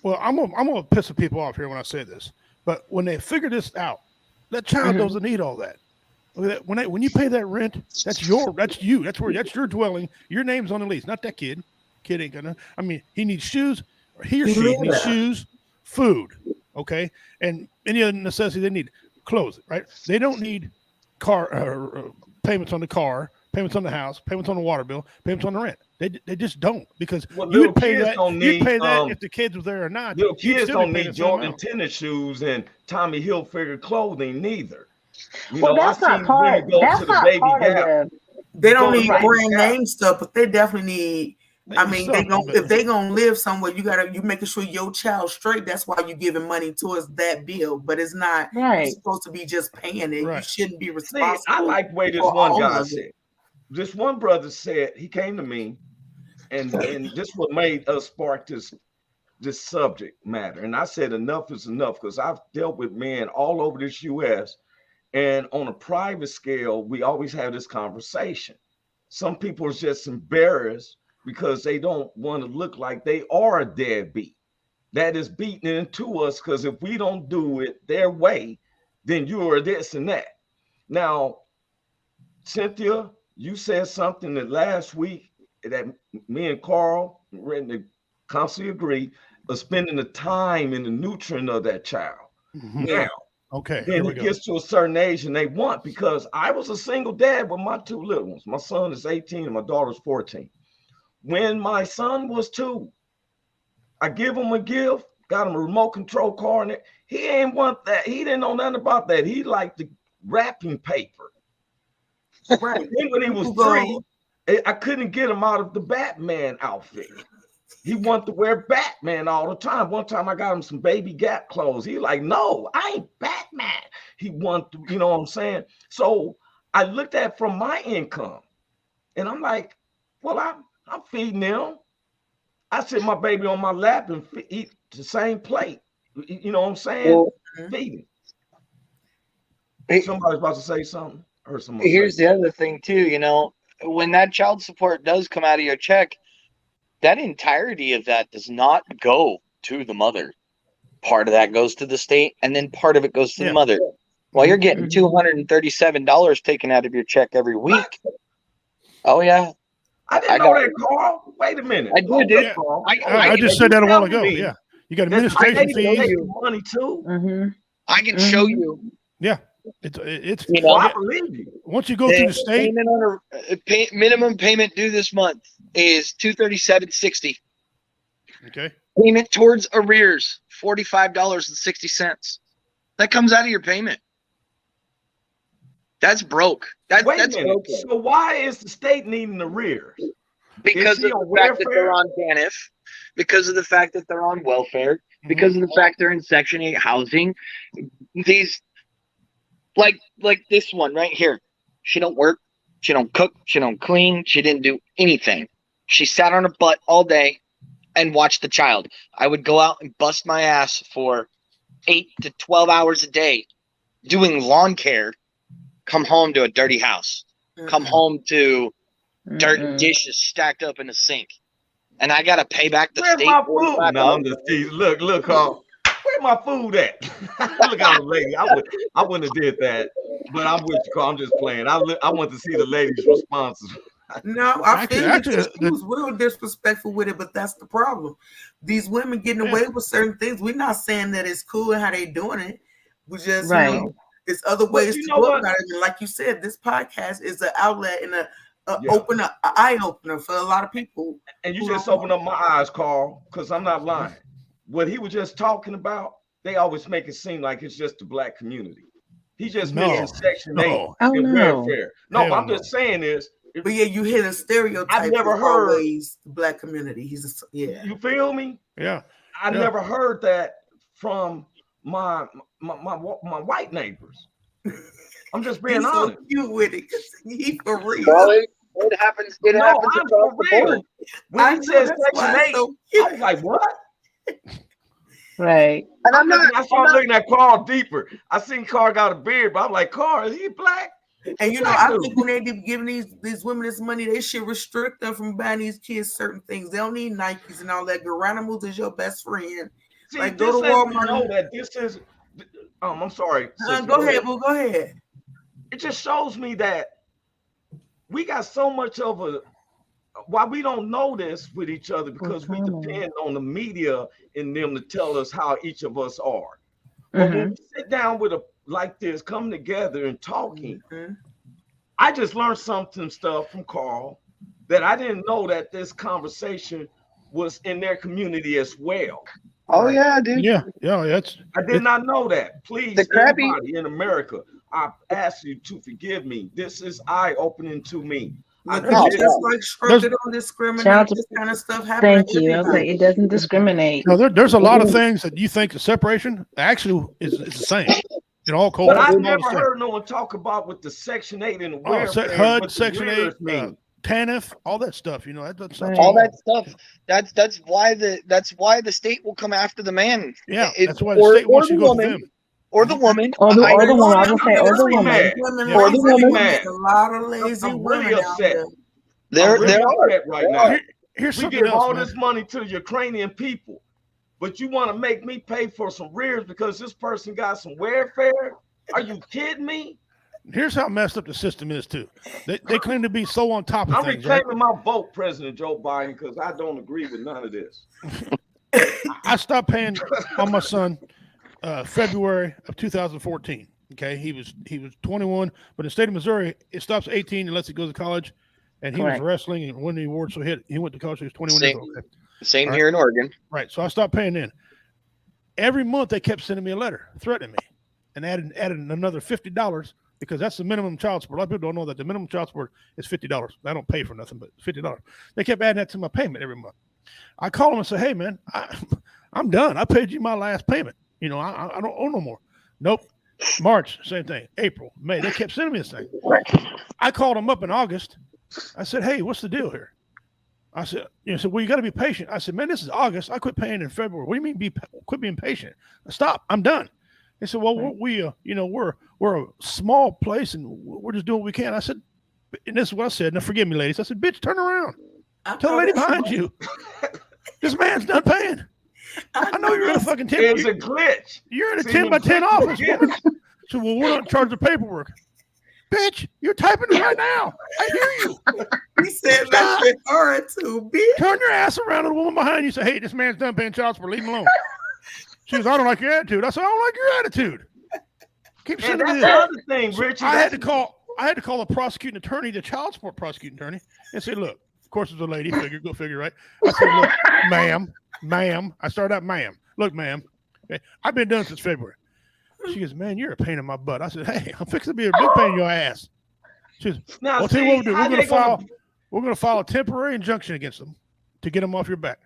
Well, I'm gonna piss some people off here when I say this. But when they figure this out, that child doesn't need all that. When you pay that rent, that's you. That's your dwelling. Your name's on the lease, not that kid. Kid ain't gonna. I mean, he needs shoes, or he or she needs shoes, food, okay, and any other necessity they need, clothes, right? They don't need car payments on the car, payments on the house, payments on the water bill, payments on the rent. They just don't because you would pay that. You'd pay that if the kids were there or not. Little kids don't need Jordan tennis shoes and Tommy Hilfiger clothing neither. That's not part. That's not part of the. They don't need brand name stuff, but they definitely need. I mean, if they gonna live somewhere, you making sure your child's straight. That's why you giving money towards that bill. But it's not supposed to be just paying it. You shouldn't be responsible. See, I like the way this one guy said. This one brother said, he came to me, and this what made us spark this subject matter. And I said enough is enough because I've dealt with men all over this U.S. And on a private scale, we always have this conversation. Some people are just embarrassed because they don't want to look like they are a deadbeat. That is beaten into us, because if we don't do it their way, then you are this and that. Now, Cynthia, you said something that last week that me and Carl constantly agree of spending the time and the nutrient of that child. Now, okay, then it gets to a certain age and they want, because I was a single dad with my two little ones. My son is 18 and my daughter's 14. When my son was 2, I give him a gift, got him a remote control car, and he ain't want that. He didn't know nothing about that. He liked the wrapping paper. Right. Then when he was 3, I couldn't get him out of the Batman outfit. He wanted to wear Batman all the time. One time I got him some Baby Gap clothes. He like, no, I ain't Batman. He wanted to, you know what I'm saying? So I looked at from my income, and I'm like, well, I'm feeding them. I sit my baby on my lap and eat the same plate. You know what I'm saying? Well, feeding. Somebody's about to say something. Here's the other thing too. You know, when that child support does come out of your check, that entirety of that does not go to the mother. Part of that goes to the state, and then part of it goes to the mother. While you're getting $237 taken out of your check every week. Oh yeah. I didn't know that, Carl. Wait a minute. I did. Carl. I just said that a while ago. Yeah. You got administration fees. Money too. I can show you. Yeah. It's you know, I believe you. Once you go through the state, payment on minimum payment due this month is $237.60. Okay. Payment towards arrears $45.60. That comes out of your payment. That's broke. That's broke. So why is the state needing arrears? Because of the fact that they're on TANF, because of the fact that they're on welfare, because of the fact they're in Section 8 housing. These, like this one right here, she don't work, she don't cook, she don't clean, she didn't do anything. She sat on her butt all day and watched the child. I would go out and bust my ass for 8 to 12 hours a day doing lawn care. Come home to a dirty house. Come home to dirt and dishes stacked up in the sink. And I got to pay back the state. My food? No, I'm just teasing. Look, Carl. Where my food at? Look at the lady. I wouldn't have did that. But I'm with you, Carl. I'm just playing. I want to see the lady's responses. No, I feel she was real disrespectful with it, but that's the problem. These women getting away with certain things. We're not saying that it's cool how they doing it. We just, you know, it's other ways to go about it. And like you said, this podcast is an outlet and an eye opener for a lot of people. And you just opened up my eyes, Carl, because I'm not lying. What he was just talking about, they always make it seem like it's just the Black community. He just mentioned Section 8 and welfare. No, I'm just saying is. But yeah, you hit a stereotype. I've never heard the Black community. You feel me? Yeah. I never heard that from my white neighbors. I'm just being honest. You with it? He for real. Well, it happens. It happens across the board. When he says Section 8, I was like, what? Right. And I started looking at Carl deeper. I seen Carl got a beard, but I'm like, Carl, is he Black? And you know, I think when they be giving these women this money, they should restrict them from buying these kids certain things. They don't need Nikes and all that. Garanimals is your best friend. See, like, go to Walmart. Know that this is. I'm sorry. Go ahead, Boo. Go ahead. It just shows me that we got so much of a. Why we don't know this with each other, because we depend on the media and them to tell us how each of us are. But when we sit down with like this, coming together and talking, I just learned stuff from Carl that I didn't know that this conversation was in their community as well. Oh yeah, dude. Yeah. I did not know that. Please, everybody in America, I ask you to forgive me. This is eye-opening to me. Just like structured on discriminate, this kind of stuff happens. Thank you. Okay, it doesn't discriminate. No, there's a lot of things that you think the separation actually is the same. In all cultures. But I never heard no one talk about with the Section 8 and the welfare. HUD, Section 8, TANF, all that stuff. You know, all that stuff. That's why the state will come after the man. Yeah, that's why the state wants you to go to them. Or the woman. Or the woman. I would say or the woman. Or the woman. A lot of lazy women out there. There are right now. here's We something give else, all man. this money to the Ukrainian people, but you want to make me pay for some rears because this person got some welfare? Are you kidding me? Here's how messed up the system is too. They claim to be so on top of I'm things, right? reclaiming my vote, President Joe Biden, because I don't agree with none of this. I stopped paying on my son February of 2014. Okay, he was 21, but in the state of Missouri, it stops at 18 unless he goes to college. And he Correct. was wrestling and won the award, so he went to college. He was 21 years old. Okay? Same All here in Oregon. Right, so I stopped paying then. Every month they kept sending me a letter threatening me, and added another $50 because that's the minimum child support. A lot of people don't know that the minimum child support is $50. I don't pay for nothing, but $50. They kept adding that to my payment every month. I call them and say, "Hey, man, I'm done. I paid you my last payment. You know, I don't owe no more." Nope. March, same thing. April, May, they kept sending me this thing. I called them up in August. I said, "Hey, what's the deal here?" I said, "Well, you got to be patient." I said, "Man, this is August. I quit paying in February. What do you mean quit being patient?" Stop. I'm done. They said, "Well, we're a small place and we're just doing what we can." I said, and this is what I said. Now, forgive me, ladies. I said, "Bitch, turn around. Tell the lady behind you. This man's done paying. I know you're in a fucking 10. It's a glitch. You're in a See, 10 by 10 when office, glitch woman." So, "Well, we're not in charge of paperwork." Bitch, you're typing it right now. I hear you. He said that shit hard too, bitch. Turn your ass around to the woman behind you. Say, "Hey, this man's done paying child support. Leave him alone." She goes, "I don't like your attitude." I said, "I don't like your attitude." Keep And sending me that's this. the other thing, Richard. I had to call the prosecuting attorney, the child support prosecuting attorney, and say, "Look, of course it's a lady. Go figure, right?" I said, "Look, ma'am." I started out, "Ma'am. Look, ma'am. Okay, I've been done since February." She goes, "Man, you're a pain in my butt." I said, "Hey, I'm fixing to be a big pain in your ass." She goes, Now, "Well, tell you what we'll do. how they gonna- We're going to file a temporary injunction against them to get them off your back."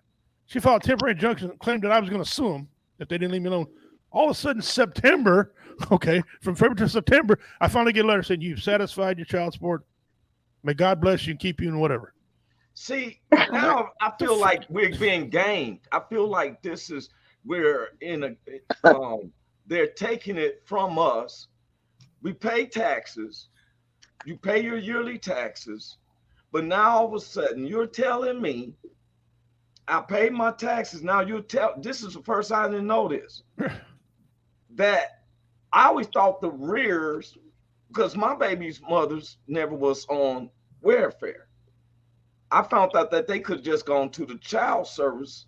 She filed a temporary injunction and claimed that I was going to sue them if they didn't leave me alone. All of a sudden, September, okay, from February to September, I finally get a letter saying, "You've satisfied your child support. May God bless you and keep you and whatever." See, now I feel like we're being gamed. I feel like we're in a, they're taking it from us. We pay taxes. You pay your yearly taxes. But now all of a sudden you're telling me I paid my taxes. Now this is the first I didn't know this. That I always thought the rears, because my baby's mothers never was on welfare. I found out that they could have just gone to the child service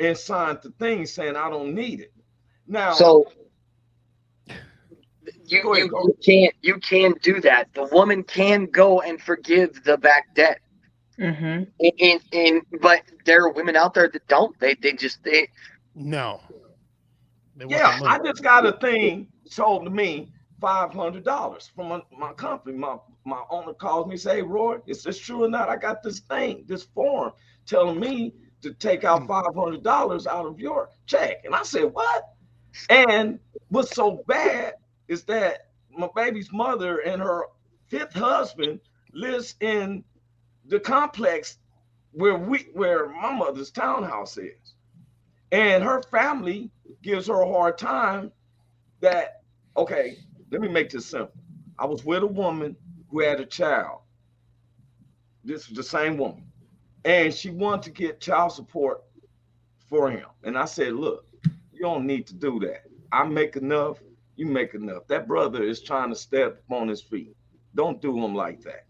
and signed the thing saying I don't need it. Now, So you can't do that. The woman can go and forgive the back debt. Mm-hmm. But there are women out there that don't. They No. They want yeah, the I money. just got a thing sold to me $500 from my company. My owner calls me, say, "Hey, Roy, is this true or not? I got this form telling me to take out $500 out of your check." And I said, "What?" And what's so bad is that my baby's mother and her fifth husband lives in the complex where my mother's townhouse is. And her family gives her a hard time that, okay, let me make this simple. I was with a woman who had a child. This was the same woman. And she wanted to get child support for him. And I said, "Look, you don't need to do that. I make enough, you make enough. That brother is trying to step on his feet. Don't do him like that."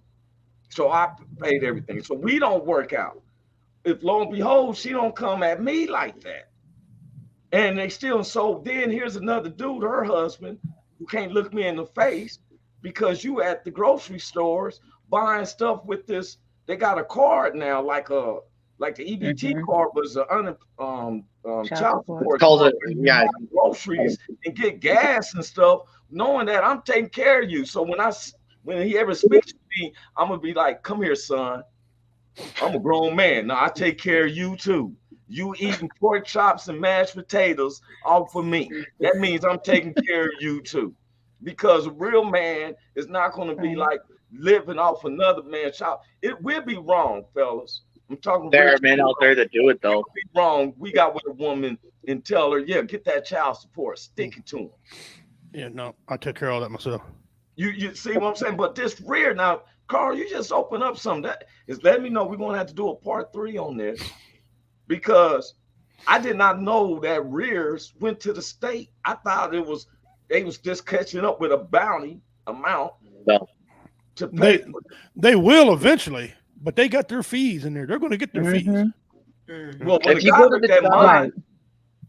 So I paid everything. So we don't work out. If lo and behold, she don't come at me like that. And they still, so then here's another dude, her husband, who can't look me in the face because you at the grocery stores buying stuff with this. They got a card now, like the EBT card was an child support card. Yeah. Groceries and get gas and stuff, knowing that I'm taking care of you. So when he ever speaks to me, I'm gonna be like, "Come here, son. I'm a grown man. Now I take care of you too. You eating pork chops and mashed potatoes all for me. That means I'm taking care of you too." Because a real man is not going to be like living off another man's child. It will be wrong, fellas. I'm talking. There are men out there that do it though. It will be wrong. We got with a woman and tell her, "Yeah, get that child support. Stick it to him." Yeah, no, I took care of all that myself. You see what I'm saying? But this rear now, Carl, you just open up something that is letting me know we're gonna have to do a part 3 on this, because I did not know that rears went to the state. I thought they was just catching up with a bounty amount No. to pay. They will eventually, but they got their fees in there. They're going to get their fees. Well, when If the you guy go to looked the at child- mine,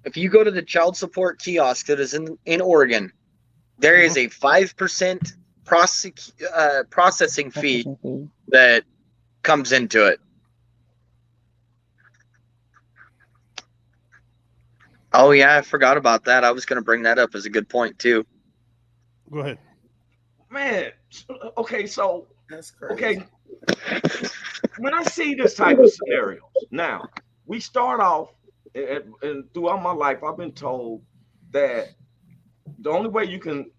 If you go to the child support kiosk that is in Oregon, there is a 5% processing fee that comes into it. Oh yeah, I forgot about that. I was going to bring that up as a good point too. Go ahead. man, okay, so That's crazy. okay, when I see this type of scenarios, now we start off, and throughout my life, I've been told that the only way you can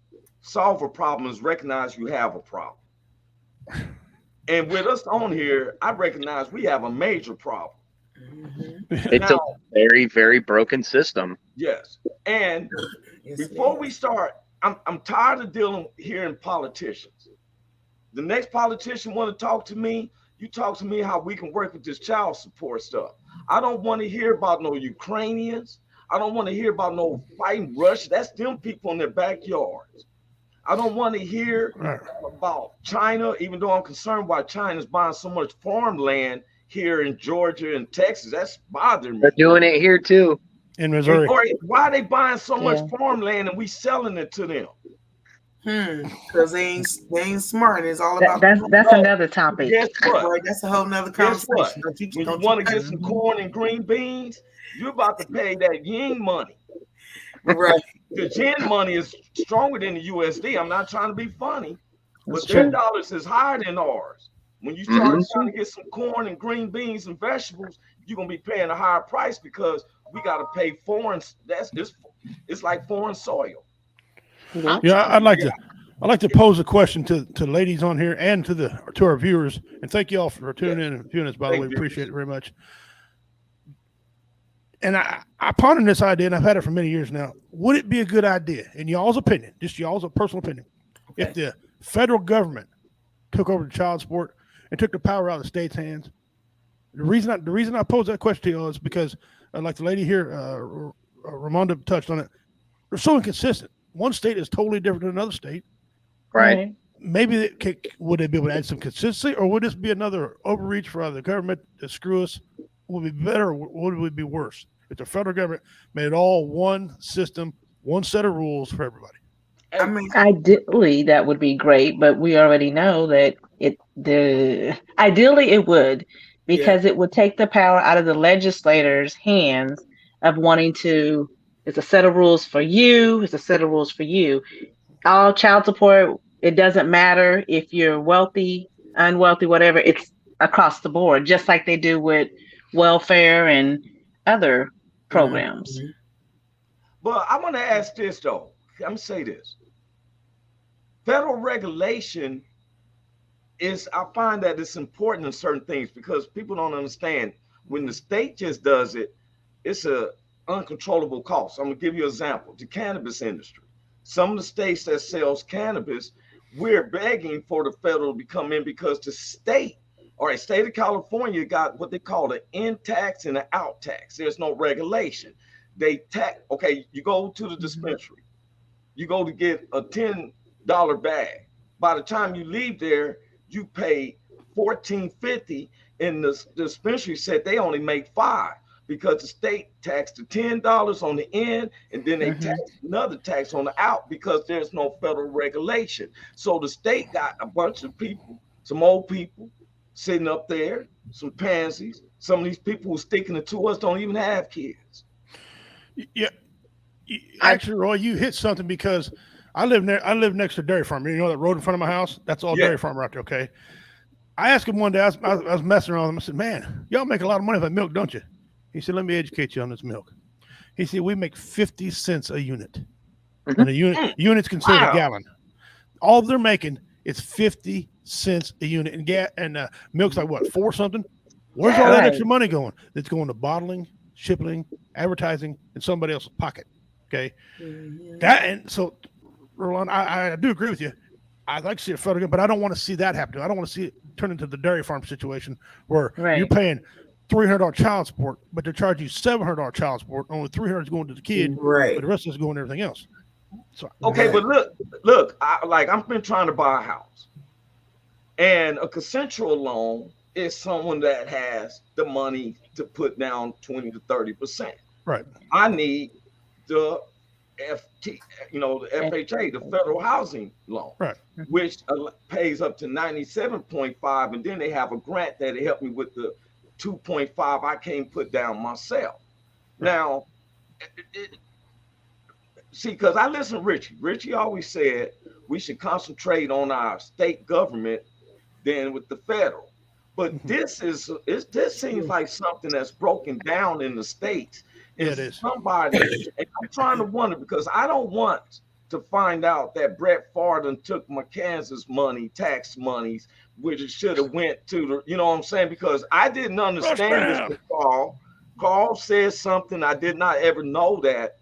solve a problem is recognize you have a problem. And with us on here, I recognize we have a major problem. It's Now, a very, very broken system. yes. And Yes, before it we is. start, I'm tired of hearing politicians. The next politician want to talk to me, you talk to me how we can work with this child support stuff. I don't want to hear about no Ukrainians. I don't want to hear about no fighting Russia. That's them people in their backyards. I don't want to hear about China, even though I'm concerned why China's buying so much farmland here in Georgia and Texas. That's bothering me. They're doing it here too. In Missouri. Or why are they buying so much Yeah. farmland and we selling it to them? Because they ain't smart. It's all about That's another topic. Guess what? Right, that's a whole nother Guess what? conversation. Don't you, When don't you want to you- get some corn and green beans, you're about to pay that yen money. right. The yen money is stronger than the USD. I'm not trying to be funny, but That's their true. dollars is higher than ours. When you start trying to get some corn and green beans and vegetables, you're gonna be paying a higher price because we got to pay foreign. It's like foreign soil. Yeah, I'd like to pose a question to ladies on here and to our viewers, and thank you all for tuning in and viewing us. By the way, Thank you. appreciate it very much. And I pondered this idea, and I've had it for many years now. Would it be a good idea, in y'all's opinion, just y'all's personal opinion, if the federal government took over the child support and took the power out of the state's hands? The reason I pose that question to y'all is because, like the lady here, Ramonda touched on it, they're so inconsistent. One state is totally different than another state. Right. Maybe would they be able to add some consistency, or would this be another overreach for the government to screw us? Would it be better, or would it be worse if the federal government made it all one system, one set of rules for everybody? I mean, Ideally, that would be great, but we already know that ideally it would, because it would take the power out of the legislators' hands of wanting to. It's a set of rules for you. It's a set of rules for you. All child support. It doesn't matter if you're wealthy, unwealthy, whatever. It's across the board, just like they do with welfare and other programs. But I want to ask this though. I'm gonna say this. Federal regulation I find that it's important in certain things because people don't understand when the state just does it, it's a uncontrollable cost. I'm gonna give you an example. The cannabis industry. Some of the states that sells cannabis, we're begging for the federal to come in because the state, all right, state of California got what they call an in tax and an out tax. There's no regulation. They tax, okay, you go to the dispensary, you go to get a $10 bag. By the time you leave there, you pay $14.50, and the dispensary said they only make $5 because the state taxed the $10 on the end, and then they taxed another tax on the out because there's no federal regulation. So the state got a bunch of people, some old people sitting up there, some pansies. Some of these people who sticking it to us don't even have kids. Yeah, actually, Roy, you hit something because I live next to a dairy farm. You know that road in front of my house? That's all dairy farm right there. Okay. I asked him one day. I was messing around with him. I said, "Man, y'all make a lot of money off that milk, don't you?" He said, "Let me educate you on this milk." He said, "We make 50 cents a unit, and a unit's considered a gallon. All they're making is 50 cents a unit, and milk's like what, 4 something? Where's all that extra money going? It's going to bottling, shipping, advertising, in somebody else's pocket." Okay, that and so, Roland, I do agree with you. I'd like to see it federal again, but I don't want to see that happen. I don't want to see it turn into the dairy farm situation where Right. you're paying $300 child support, but they're charging you $700 child support. Only $300 is going to the kid, Right. but the rest is going to everything else. So, Okay, but look, I've been trying to buy a house, and a consensual loan is someone that has the money to put down 20 to 30%. right. I need the the FHA, the federal housing loan, Right. which pays up to 97.5, and then they have a grant that helped me with the 2.5 I can't put down myself. Right. Now, see, because I listen to Richie. Richie always said we should concentrate on our state government than with the federal. But this seems like something that's broken down in the states. Yeah, it is. Somebody, and I'm trying to wonder, because I don't want to find out that Brett Favre took my Kansas money, tax monies, which it should have went to the, you know what I'm saying? Because I didn't understand this with Carl. Carl says something I did not ever know that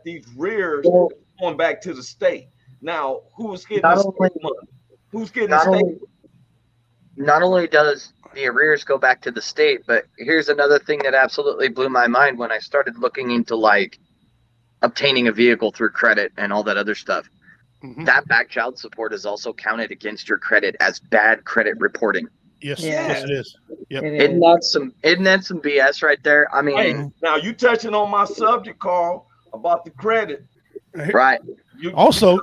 these rears are going back to the state. Now, who's getting the state money? Who's getting the state? Not only does the arrears go back to the state, but here's another thing that absolutely blew my mind when I started looking into like obtaining a vehicle through credit and all that other stuff. Mhm. That back child support is also counted against your credit as bad credit reporting. Yes, Yeah. yes, it is. Yep. It Isn't that some BS right there? I mean, Hey, now you touching on my subject, Carl, about the credit. right. Also,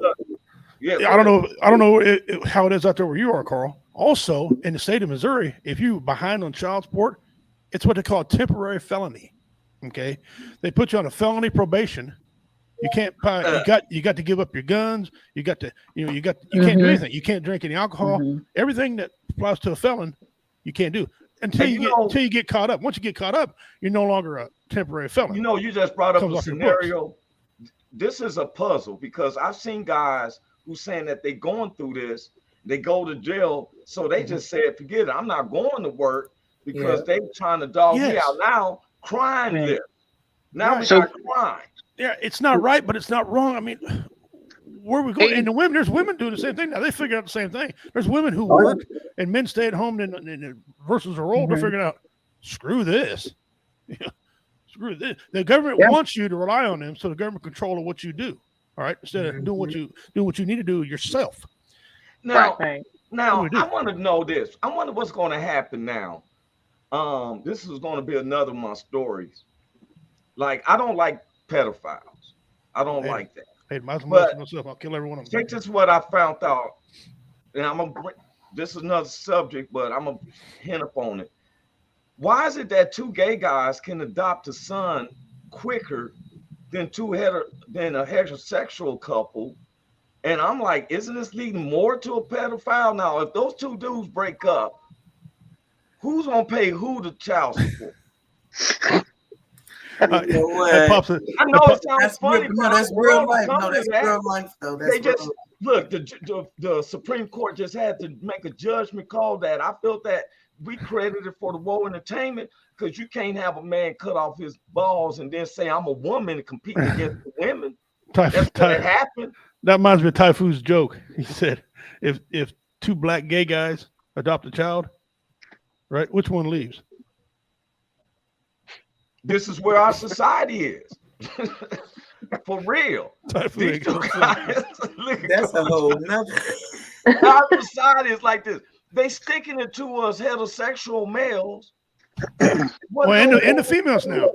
Yeah, I don't know how it is out there where you are, Carl. Also, in the state of Missouri, if you behind on child support, it's what they call a temporary felony. Okay, they put you on a felony probation. You can't buy. You got to give up your guns. You got to. You can't do anything. You can't drink any alcohol. Everything that applies to a felon, you can't do until you get caught up. Once you get caught up, you're no longer a temporary felon. You just brought up Comes a off your books. scenario. This is a puzzle, because I've seen guys who saying that they're going through this, they go to jail, so they just said, forget it, I'm not going to work, because they trying to dog me out. Now crime lives. Now we got crime. Yeah, it's not right, but it's not wrong. I mean, where we going? And there's women doing the same thing now. They figure out the same thing. There's women who work and men stay at home and versus a role. They're figuring out, screw this. Screw this. The government wants you to rely on them, so the government control what you do. All right, instead of doing what you need to do yourself. Now, Now, I want to know this. I wonder what's going to happen now. This is going to be another of my stories. Like, I don't like pedophiles. I don't like that. Hey, myself, I'll kill every one of them. This is what I found out, and this is another subject, but I'm gonna hint upon it. Why is it that two gay guys can adopt a son quicker than a heterosexual couple? And I'm like, isn't this leading more to a pedophile? Now, if those two dudes break up, who's gonna pay who the child support? You know what? I know it sounds That's funny, real, no, that's real life. No, that's that. real life, though. That's They just real. look. The Supreme Court just had to make a judgment call that I felt that we credited for the woe entertainment, because you can't have a man cut off his balls and then say I'm a woman and compete against the women. That's what happened. That reminds me of Typhoon's joke. He said, if two black gay guys adopt a child, right, which one leaves? This is where our society is. For real. These two guys, That's a whole nother. Our society is like this. They sticking it to us heterosexual males. Well, and the females now.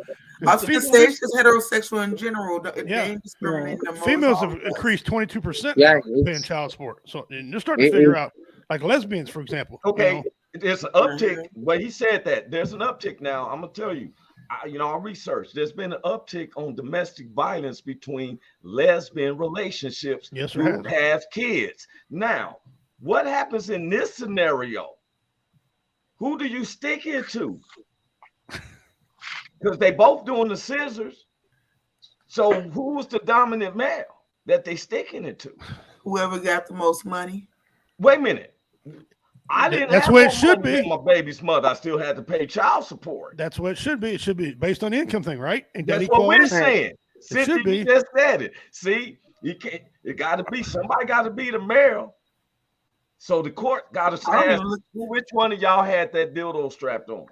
I was going to say it's just heterosexual in general. They ain't discriminating no more. Females have increased 22% paying child support. So and they're starting to figure out, like lesbians, for example. Okay, there's an uptick. Well, he said that there's an uptick now. I'm gonna tell you. I researched. There's been an uptick on domestic violence between lesbian relationships who have kids. Now, what happens in this scenario? Who do you stick it to? Because they both doing the scissors. So who's the dominant male that they sticking it to? Whoever got the most money. Wait a minute. I didn't. That's where it should be. My baby's mother, I still had to pay child support. That's what it should be. It should be based on the income thing, right? And that's what we're saying. Cynthia, should be. you just said it. See, you can't. It got to be somebody. Got to be the male. So the court got to I don't ask even look- which one of y'all had that dildo strapped on.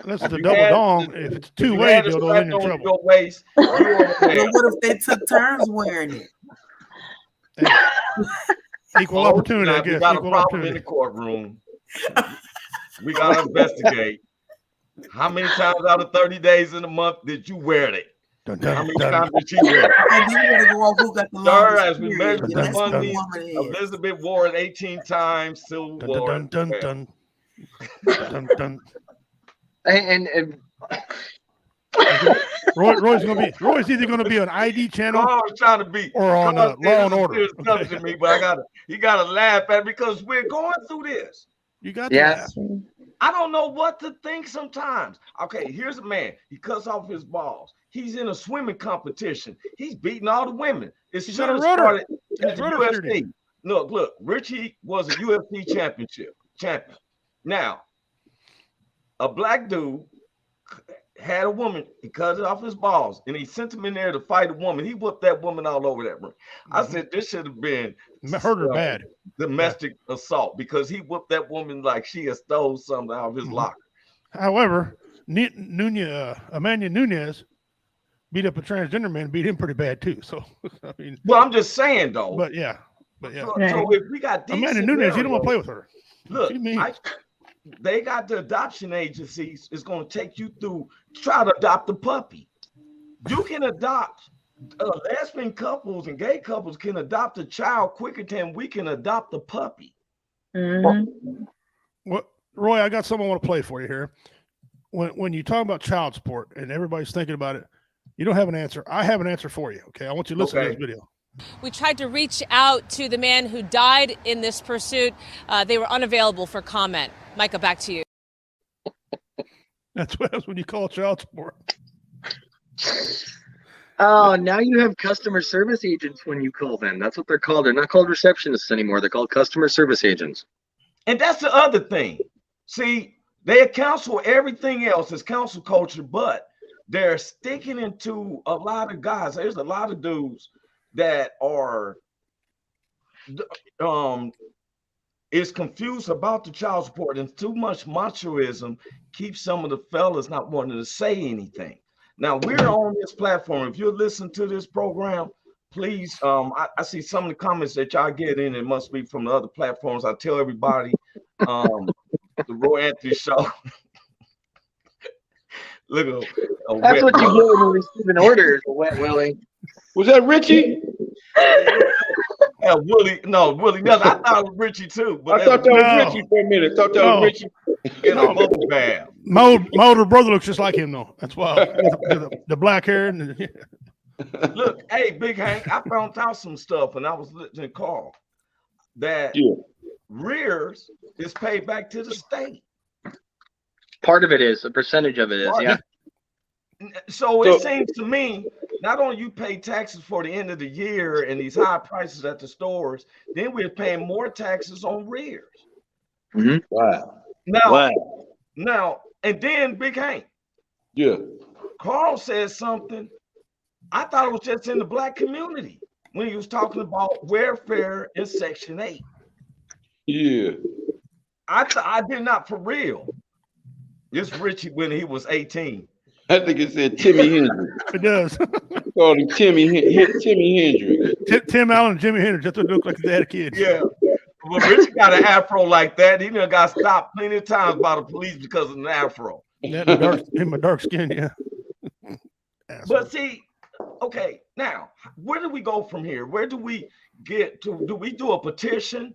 Unless it's a You double had- dong. If it's If you two-way had it dildo, then strapped you're in on trouble. your waist, you were But bad. what if they took turns wearing it? Equal Oh, opportunity, I snap, we guess. got a Equal problem in the opportunity. courtroom. We got to investigate. How many times out of 30 days in a month did you wear it? Dun, How dun, many dun. times did she wear it? And then you gotta go off who got the Sir, longest as we period. measure And the that's who the funding, woman is. Elizabeth wore it 18 times. Sue Dun, wore dun, it. dun, 12. dun, dun, dun. And Roy's either gonna be on ID channel Carl's trying to be or on Carl Law and Order. is touching me, but you gotta laugh at it because we're going through this. You got to yes, laugh. I don't know what to think sometimes. Okay, here's a man. He cuts off his balls. He's in a swimming competition. He's beating all the women. It He's should got a have rudder. started His at the rudder UFC. shooting. Look, Richie was a UFC champion. Now, a black dude had a woman, he cut it off his balls, and he sent him in there to fight a woman. He whooped that woman all over that ring. I said this should have been Hurt her bad. domestic assault because he whooped that woman like she had stole something out of his locker. However, Amanda Nunez beat up a transgender man, beat him pretty bad too. So I mean, Well, I'm just saying though. but yeah. So if we got these Amanda Nunez, you don't want to play with her. Look, She mean. they got the adoption agencies. It's going to take you through. Try to adopt a puppy. You can adopt. Lesbian couples and gay couples can adopt a child quicker than we can adopt a puppy. What, Roy? I got something I want to play for you here. When you talk about child support and everybody's thinking about it, you don't have an answer. I have an answer for you. Okay, I want you to listen to this video. We tried to reach out to the man who died in this pursuit. They were unavailable for comment. Micah, back to you. That's when you call child support. oh, now you have customer service agents when you call them. That's what they're called. They're not called receptionists anymore. They're called customer service agents. And that's the other thing. See, they counsel everything else as counsel culture, but they're sticking into a lot of guys. There's a lot of dudes that are is confused about the child support, and too much machoism keeps some of the fellas not wanting to say anything. Now we're on this platform. If you're listening to this program, please, I see some of the comments that y'all get in. It must be from the other platforms. I tell everybody, the Roy Anthony Show. Look at That's what you get when you receive an order, Wet Willie. Was that Richie? Yeah, Willie. No, I thought it was Richie too. But I thought that was No. Richie for a minute. Thought that was Richie. in a bubble bath. My older brother looks just like him though. That's why the black hair and Look, hey, Big Hank, I found out some stuff, and I was listening to Carl that rears is paid back to the state. Part of it is, a percentage of it is, yeah. So it seems to me, not only you pay taxes for the end of the year and these high prices at the stores, then we're paying more taxes on rears. Mm-hmm. Wow. Now, and then Big Hank. Yeah. Carl said something. I thought it was just in the black community when he was talking about welfare in Section 8. Yeah. I did not for real. It's Richie when he was 18. I think it said Timmy Hendrix. it does. Called him Timmy Hendrix. Tim Allen and Jimi Hendrix. That's what it looked like they had a kid. Yeah. Well, Richie got an afro like that. He done got stopped plenty of times by the police because of an afro. In my dark skin, yeah. But see, okay, now where do we go from here? Where do we get to? Do we do a petition?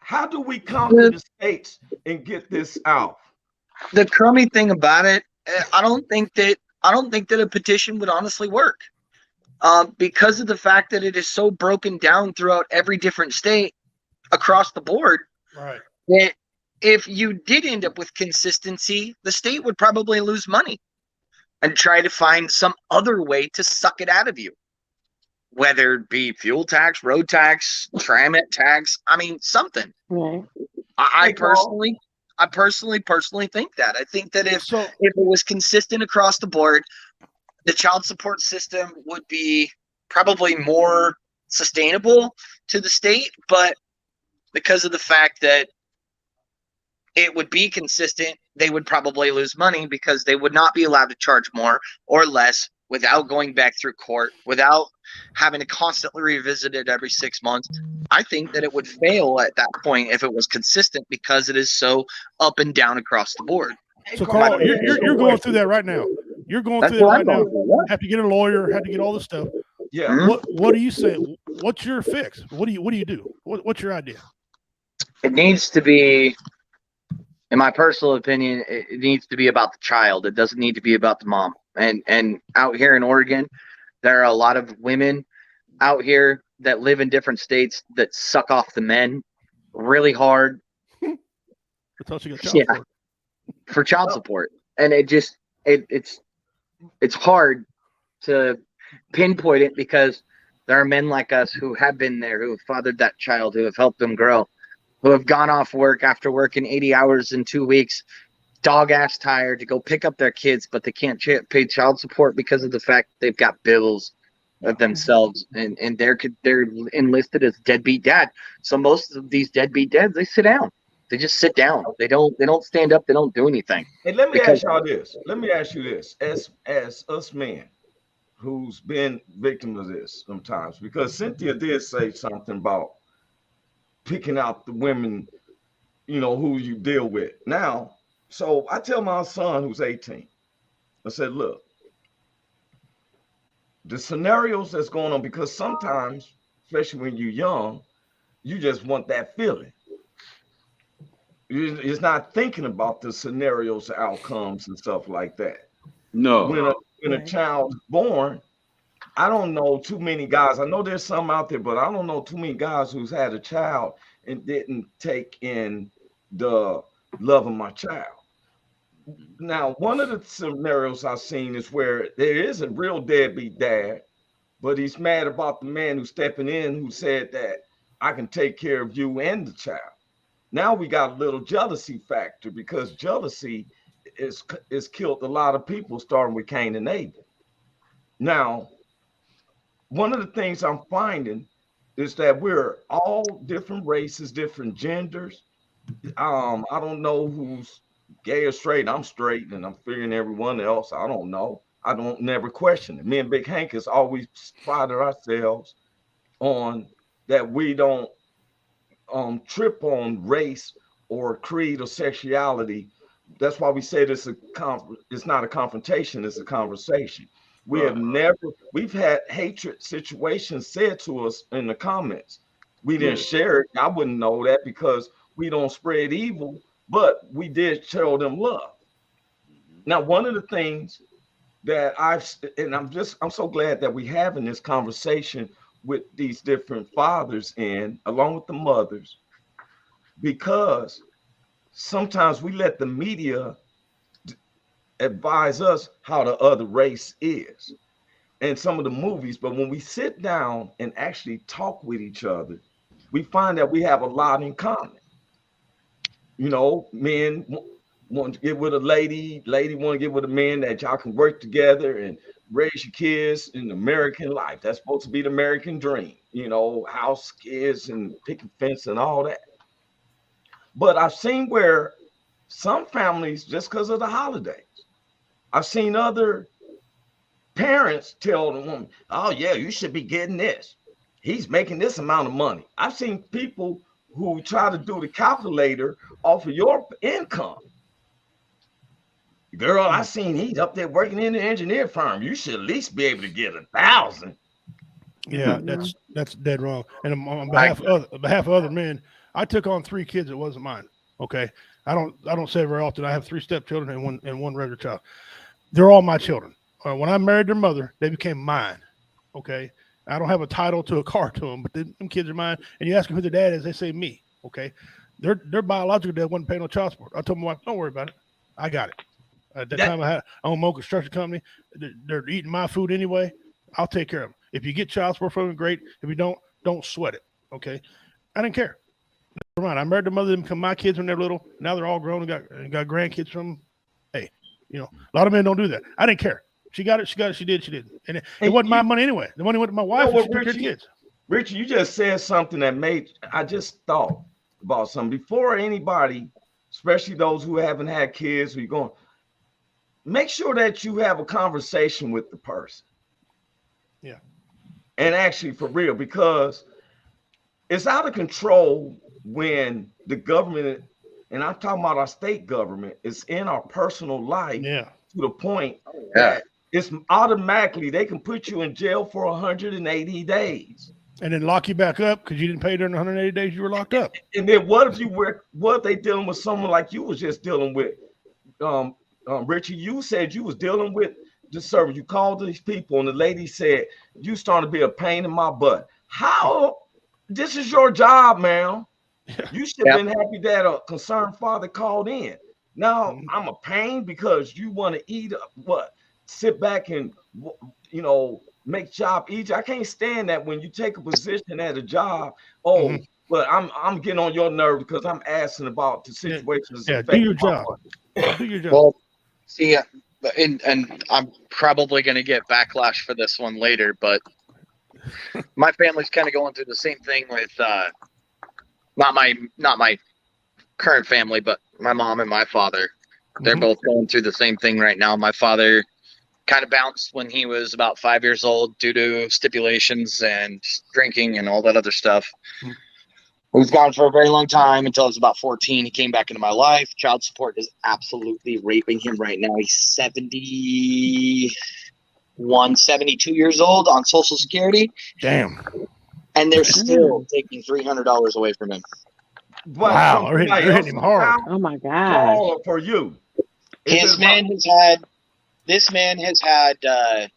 How do we come to the states and get this out? The crummy thing about it, I don't think that a petition would honestly work, because of the fact that it is so broken down throughout every different state across the board. Right. That if you did end up with consistency, the state would probably lose money and try to find some other way to suck it out of you, whether it be fuel tax, road tax, tramit tax. I mean, something. Right. I personally think that. I think that if it was consistent across the board, the child support system would be probably more sustainable to the state, but because of the fact that it would be consistent, they would probably lose money because they would not be allowed to charge more or less without going back through court, without having to constantly revisit it every 6 months. I think that it would fail at that point if it was consistent because it is so up and down across the board. So, Carl, you're going through that right now. You're going through that right now. Have to get a lawyer, have to get all this stuff. Yeah. Mm-hmm. What do you say? What's your fix? What do you do? What's your idea? It needs to be, in my personal opinion, it needs to be about the child. It doesn't need to be about the mom. And out here in Oregon, there are a lot of women out here that live in different states that suck off the men really hard. That's how she got child support. For child support. And it's hard to pinpoint it because there are men like us who have been there, who have fathered that child, who have helped them grow, who have gone off work after working 80 hours in 2 weeks, dog ass tired, to go pick up their kids, but they can't pay child support because of the fact they've got bills of themselves, and they're enlisted as deadbeat dad. So most of these deadbeat dads, they sit down. They just sit down. They don't stand up. They don't do anything. And let me ask y'all this. Let me ask you this. As us men who's been victim of this sometimes, because Cynthia did say something about picking out the women, who you deal with. Now, so I tell my son who's 18, I said, look, the scenarios that's going on, because sometimes, especially when you're young, you just want that feeling. It's not thinking about the scenarios, outcomes, and stuff like that. No. When a child's born, I don't know too many guys. I know there's some out there, but I don't know too many guys who's had a child and didn't take in the love of my child. Now, one of the scenarios I've seen is where there is a real deadbeat dad, but he's mad about the man who's stepping in who said that I can take care of you and the child. Now we got a little jealousy factor, because jealousy is killed a lot of people, starting with Cain and Abel. Now, one of the things I'm finding is that we're all different races, different genders. I don't know who's gay or straight. I'm straight, and I'm figuring everyone else. I don't know. I don't never question it. Me and Big Hank has always prided ourselves on that we don't trip on race or creed or sexuality. That's why we say it's not a confrontation, it's a conversation. We've had hatred situations said to us in the comments. We didn't share it. I wouldn't know that because we don't spread evil, but we did show them love. Now, one of the things that I'm so glad that we're having this conversation with these different fathers along with the mothers, because sometimes we let the media advise us how the other race is and some of the movies, but when we sit down and actually talk with each other, we find that we have a lot in common. Men want to get with a lady want to get with a man, that y'all can work together and raise your kids in American life. That's supposed to be the American dream, house, kids, and picket fence and all that. But I've seen where some families, just because of the holidays, I've seen other parents tell the woman, oh yeah, you should be getting this. He's making this amount of money. I've seen people who try to do the calculator off of your income. Girl, I seen he's up there working in the engineer firm. You should at least be able to get 1,000. Yeah, that's dead wrong. And on behalf of other men, I took on 3 kids that wasn't mine. Okay, I don't say very often. I have 3 stepchildren and one regular child. They're all my children. When I married their mother, they became mine. Okay, I don't have a title to a car to them, but them kids are mine. And you ask them who their dad is, they say me. Okay, their biological dad wasn't paying no child support. I told my wife, don't worry about it. I got it. At that time, I own a construction company. They're eating my food anyway. I'll take care of them. If you get child support from them, great. If you don't sweat it. Okay, I didn't care. Never mind. I married the mother. They become my kids when they're little. Now they're all grown and got grandkids from them. Hey, a lot of men don't do that. I didn't care. She got it. She did. And it wasn't my money anyway. The money went to my wife. And she took care of kids. Richard, you just said something that I just thought about something. Before anybody, especially those who haven't had kids, who you're going, make sure that you have a conversation with the person. Yeah. And actually for real, because it's out of control when the government, and I'm talking about our state government, is in our personal life Yeah. to the point Yeah. that it's automatically they can put you in jail for 180 days. And then lock you back up because you didn't pay during the 180 days you were locked up. And then what if they dealing with someone like you was just dealing with? Richie, you said you was dealing with the service. You called these people, and the lady said you starting to be a pain in my butt. How? This is your job, man. You should have been happy that a concerned father called in. Now I'm a pain because you want to eat what? Sit back and make job easy. I can't stand that when you take a position at a job. But I'm getting on your nerve because I'm asking about the situations. Yeah, do your job. Do your job. Well, see, and I'm probably going to get backlash for this one later, but my family's kind of going through the same thing with not my current family, but my mom and my father. They're both going through the same thing right now. My father kind of bounced when he was about 5 years old due to stipulations and drinking and all that other stuff. He was gone for a very long time until I was about 14. He came back into my life. Child support is absolutely raping him right now. He's 71, 72 years old on Social Security. Damn. And they're still taking $300 away from him. Wow, they're hitting him hard. Oh my God. For you. This man has had I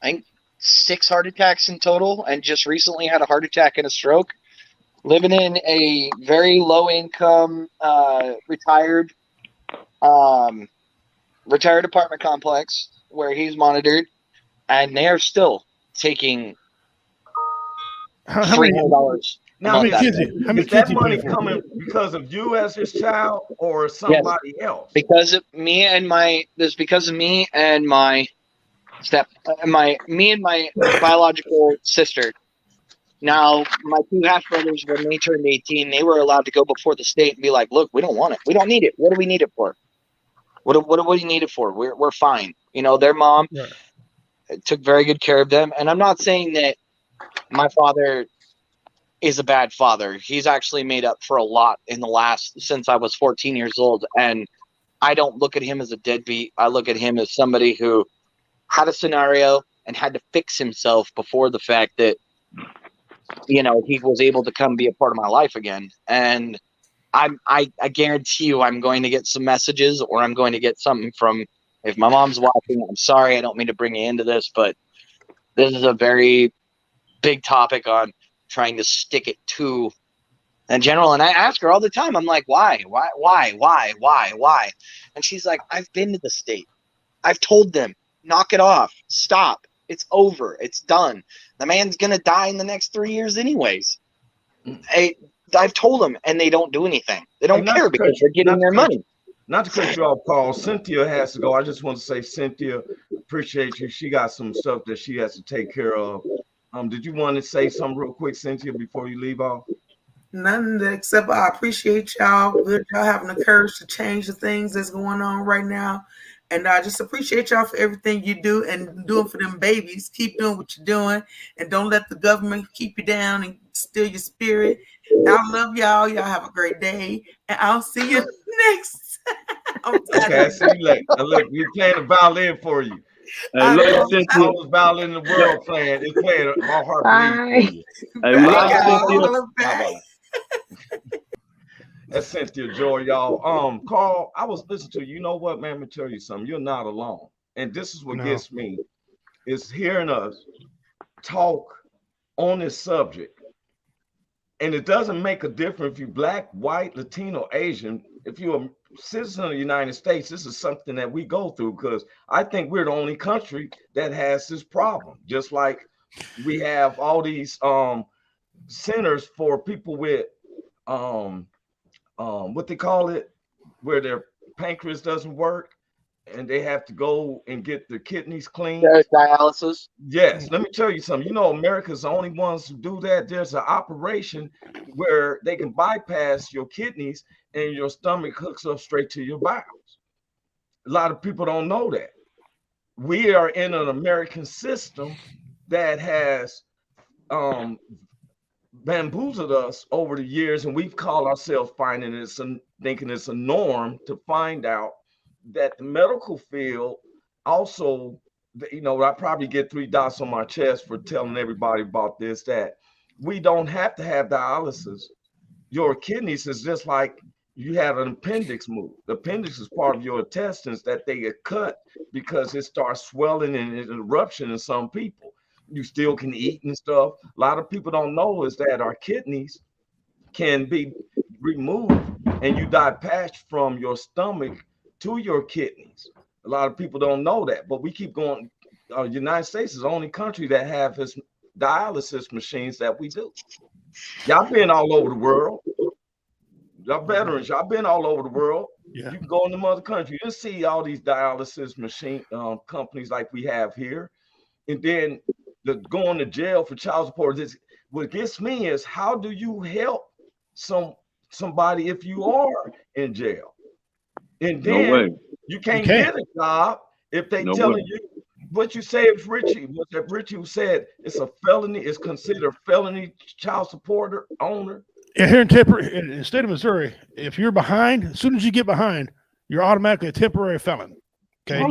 think 6 heart attacks in total, and just recently had a heart attack and a stroke. Living in a very low income retired apartment complex where he's monitored, and they are still taking $300. Now, is that money coming because of you as his child or somebody else? Because of me and my biological sister. Now, my 2 half brothers, when they turned 18, they were allowed to go before the state and be like, "Look, we don't want it. We don't need it. What do we need it for? What do we need it for? We're fine." Their mom took very good care of them, and I'm not saying that my father is a bad father. He's actually made up for a lot since I was 14 years old, and I don't look at him as a deadbeat. I look at him as somebody who had a scenario and had to fix himself before the fact that he was able to come be a part of my life again. And I guarantee you I'm going to get some messages, or I'm going to get something from, if my mom's watching, I'm sorry, I don't mean to bring you into this, but this is a very big topic on trying to stick it to in general. And I ask her all the time, I'm like, why? And she's like, I've been to the state. I've told them, knock it off. Stop. It's over. It's done. The man's going to die in the next 3 years anyways. I've told them, and they don't do anything. They don't care because they're getting their money. Not to cut you off, Paul. Cynthia has to go. I just want to say, Cynthia, appreciate you. She got some stuff that she has to take care of. Did you want to say something real quick, Cynthia, before you leave off? Nothing except I appreciate y'all. Good y'all having the courage to change the things that's going on right now. And I just appreciate y'all for everything you do and doing for them babies. Keep doing what you're doing, and don't let the government keep you down and steal your spirit. I love y'all. Y'all have a great day, and I'll see you next. Okay, I see you later. Look, we're playing the violin for you. I love I Cynthia. was violin in the world playing. It's playing my heart. Bye. I love Cynthia. Bye-bye. That's Cynthia Joy, y'all. Carl, I was listening to you. You know what, man? Let me tell you something. You're not alone. And this is what gets me, is hearing us talk on this subject. And it doesn't make a difference if you're Black, white, Latino, Asian. If you're a citizen of the United States, this is something that we go through, because I think we're the only country that has this problem. Just like we have all these centers for people with what they call it, where their pancreas doesn't work. and they have to go and get their kidneys cleaned. There's dialysis. Yes, let me tell you something. You know, America's the only ones who do that. There's an operation where they can bypass your kidneys and your stomach hooks up straight to your bowels. A lot of people don't know that. We are in an American system that has bamboozled us over the years, and we've called ourselves thinking it's a norm to find out that the medical field also, you know, I probably get 3 dots on my chest for telling everybody about this, that we don't have to have dialysis. Your kidneys is just like you had an appendix move. The appendix is part of your intestines that they get cut because it starts swelling and an eruption in some people. You still can eat and stuff. A lot of people don't know is that our kidneys can be removed and you bypass from your stomach to your kidneys. A lot of people don't know that, but we keep going. United States is the only country that have his dialysis machines that we do. Y'all been all over the world. Y'all veterans, y'all been all over the world. Yeah. You can go in the mother country and see all these dialysis machine companies like we have here. And then going to jail for child support. What gets me is, how do you help somebody if you are in jail? And then you can't get a job if they telling you what you say. If Richie who said it's a felony, it's considered felony child support owner. Yeah, here in the state of Missouri, if you're behind, as soon as you get behind, you're automatically a temporary felon. Okay,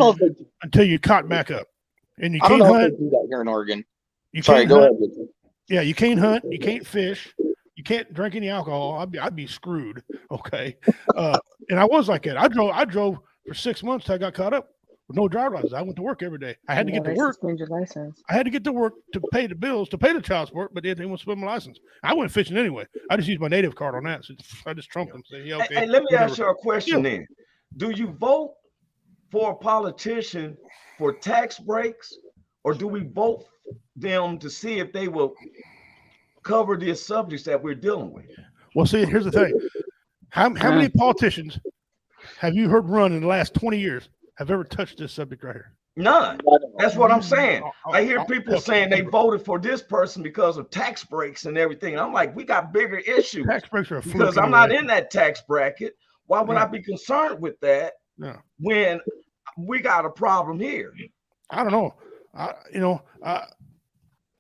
until you caught back up, and you can't hunt. If they do that here in Oregon. Sorry, go ahead. Yeah, you can't hunt, you can't fish, you can't drink any alcohol. I'd be screwed. Okay, and I was like that. I drove for 6 months till I got caught up with no driver's license. I went to work every day. I had to get to work. Your license. I had to get to work to pay the bills, to pay the child support, but they didn't want to spend my license. I went fishing anyway. I just used my native card on that. So I just trumped them. Say, yeah, okay. Hey, let me ask you a question then. Do you vote for a politician for tax breaks, or do we vote them to see if they will cover the subjects that we're dealing with? Well, see, here's the thing. How many politicians have you heard run in the last 20 years have ever touched this subject right here? None. That's what I'm saying. I hear people saying they voted for this person because of tax breaks and everything. And I'm like, we got bigger issues. Tax breaks are because I'm not in that tax bracket. Why would I be concerned with that when we got a problem here? I don't know.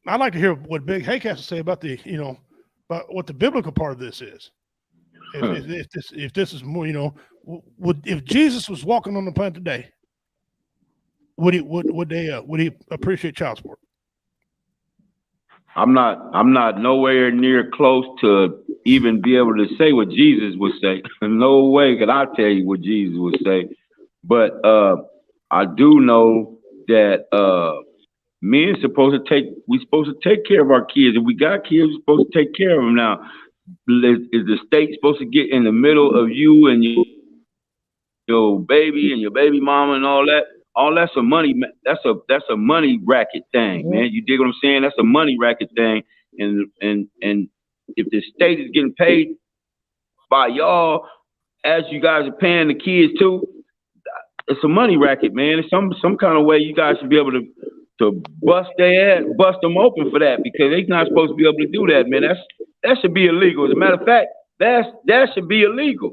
I'd like to hear what Big Hank has to say about about what the biblical part of this is. If this is more, if Jesus was walking on the planet today, would he appreciate child support? I'm not nowhere near close to even be able to say what Jesus would say. No way could I tell you what Jesus would say. But I do know that men supposed to take care of our kids. If we got kids, we're supposed to take care of them. Now, is the state supposed to get in the middle of you and your baby and your baby mama and all that? All that's a money. That's a money racket thing, man. You dig what I'm saying? That's a money racket thing. And if the state is getting paid by y'all as you guys are paying the kids too, it's a money racket, man. It's some kind of way you guys should be able to bust their ass, bust them open for that, because they're not supposed to be able to do that, man. That should be illegal. As a matter of fact, that should be illegal.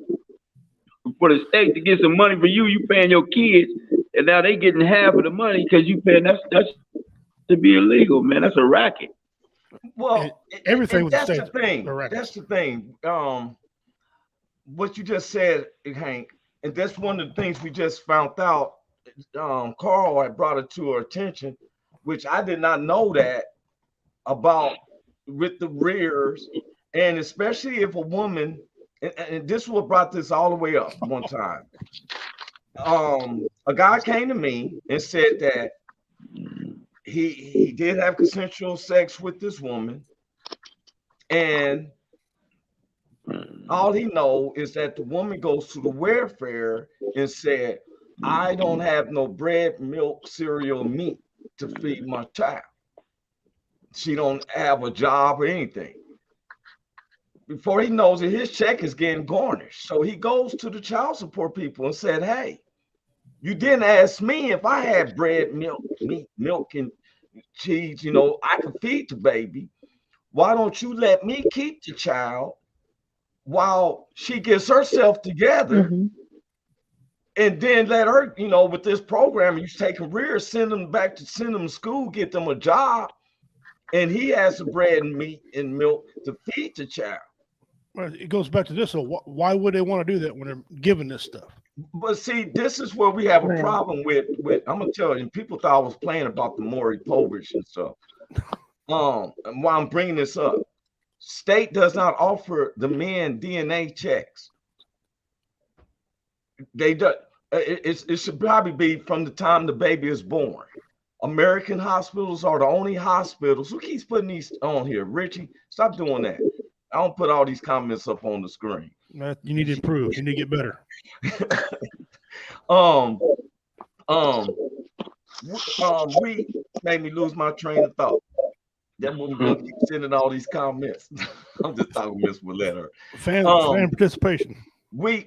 For the state to get some money for you paying your kids, and now they getting half of the money because you paying. That's to be illegal, man. That's a racket. Well, everything that's the thing. That's the thing. What you just said, Hank, and that's one of the things we just found out. Carl had brought it to our attention, which I did not know that about with the rears, and especially if a woman. And this is what brought this all the way up one time. A guy came to me and said that he did have consensual sex with this woman, and all he know is that the woman goes to the welfare and said, I don't have no bread, milk, cereal, meat to feed my child. She don't have a job or anything. Before he knows it, his check is getting garnished. So he goes to the child support people and said, hey, You didn't ask me if I had bread, milk, meat, milk, and cheese. You know, I could feed the baby. Why don't you let me keep the child while she gets herself together, Mm-hmm. and then let her, you know, with this program, you take careers, send them to school, get them a job, and he has the bread and meat and milk to feed the child. Well, it goes back to this. So why would they want to do that when they're given this stuff? But see, this is where we have a Right. problem with I'm gonna tell you, and people thought I was playing about the Maury Povich and stuff. And why I'm bringing this up, state does not offer the men DNA checks. They do. It should probably be from the time the baby is born. American hospitals are the only hospitals. Who keeps putting these on here? Richie, stop doing that. I don't put all these comments up on the screen. You need to improve. You need to get better. We made me lose my train of thought. That woman gonna keep sending all these comments. I'm just talking Miss Willetta. Fan participation. We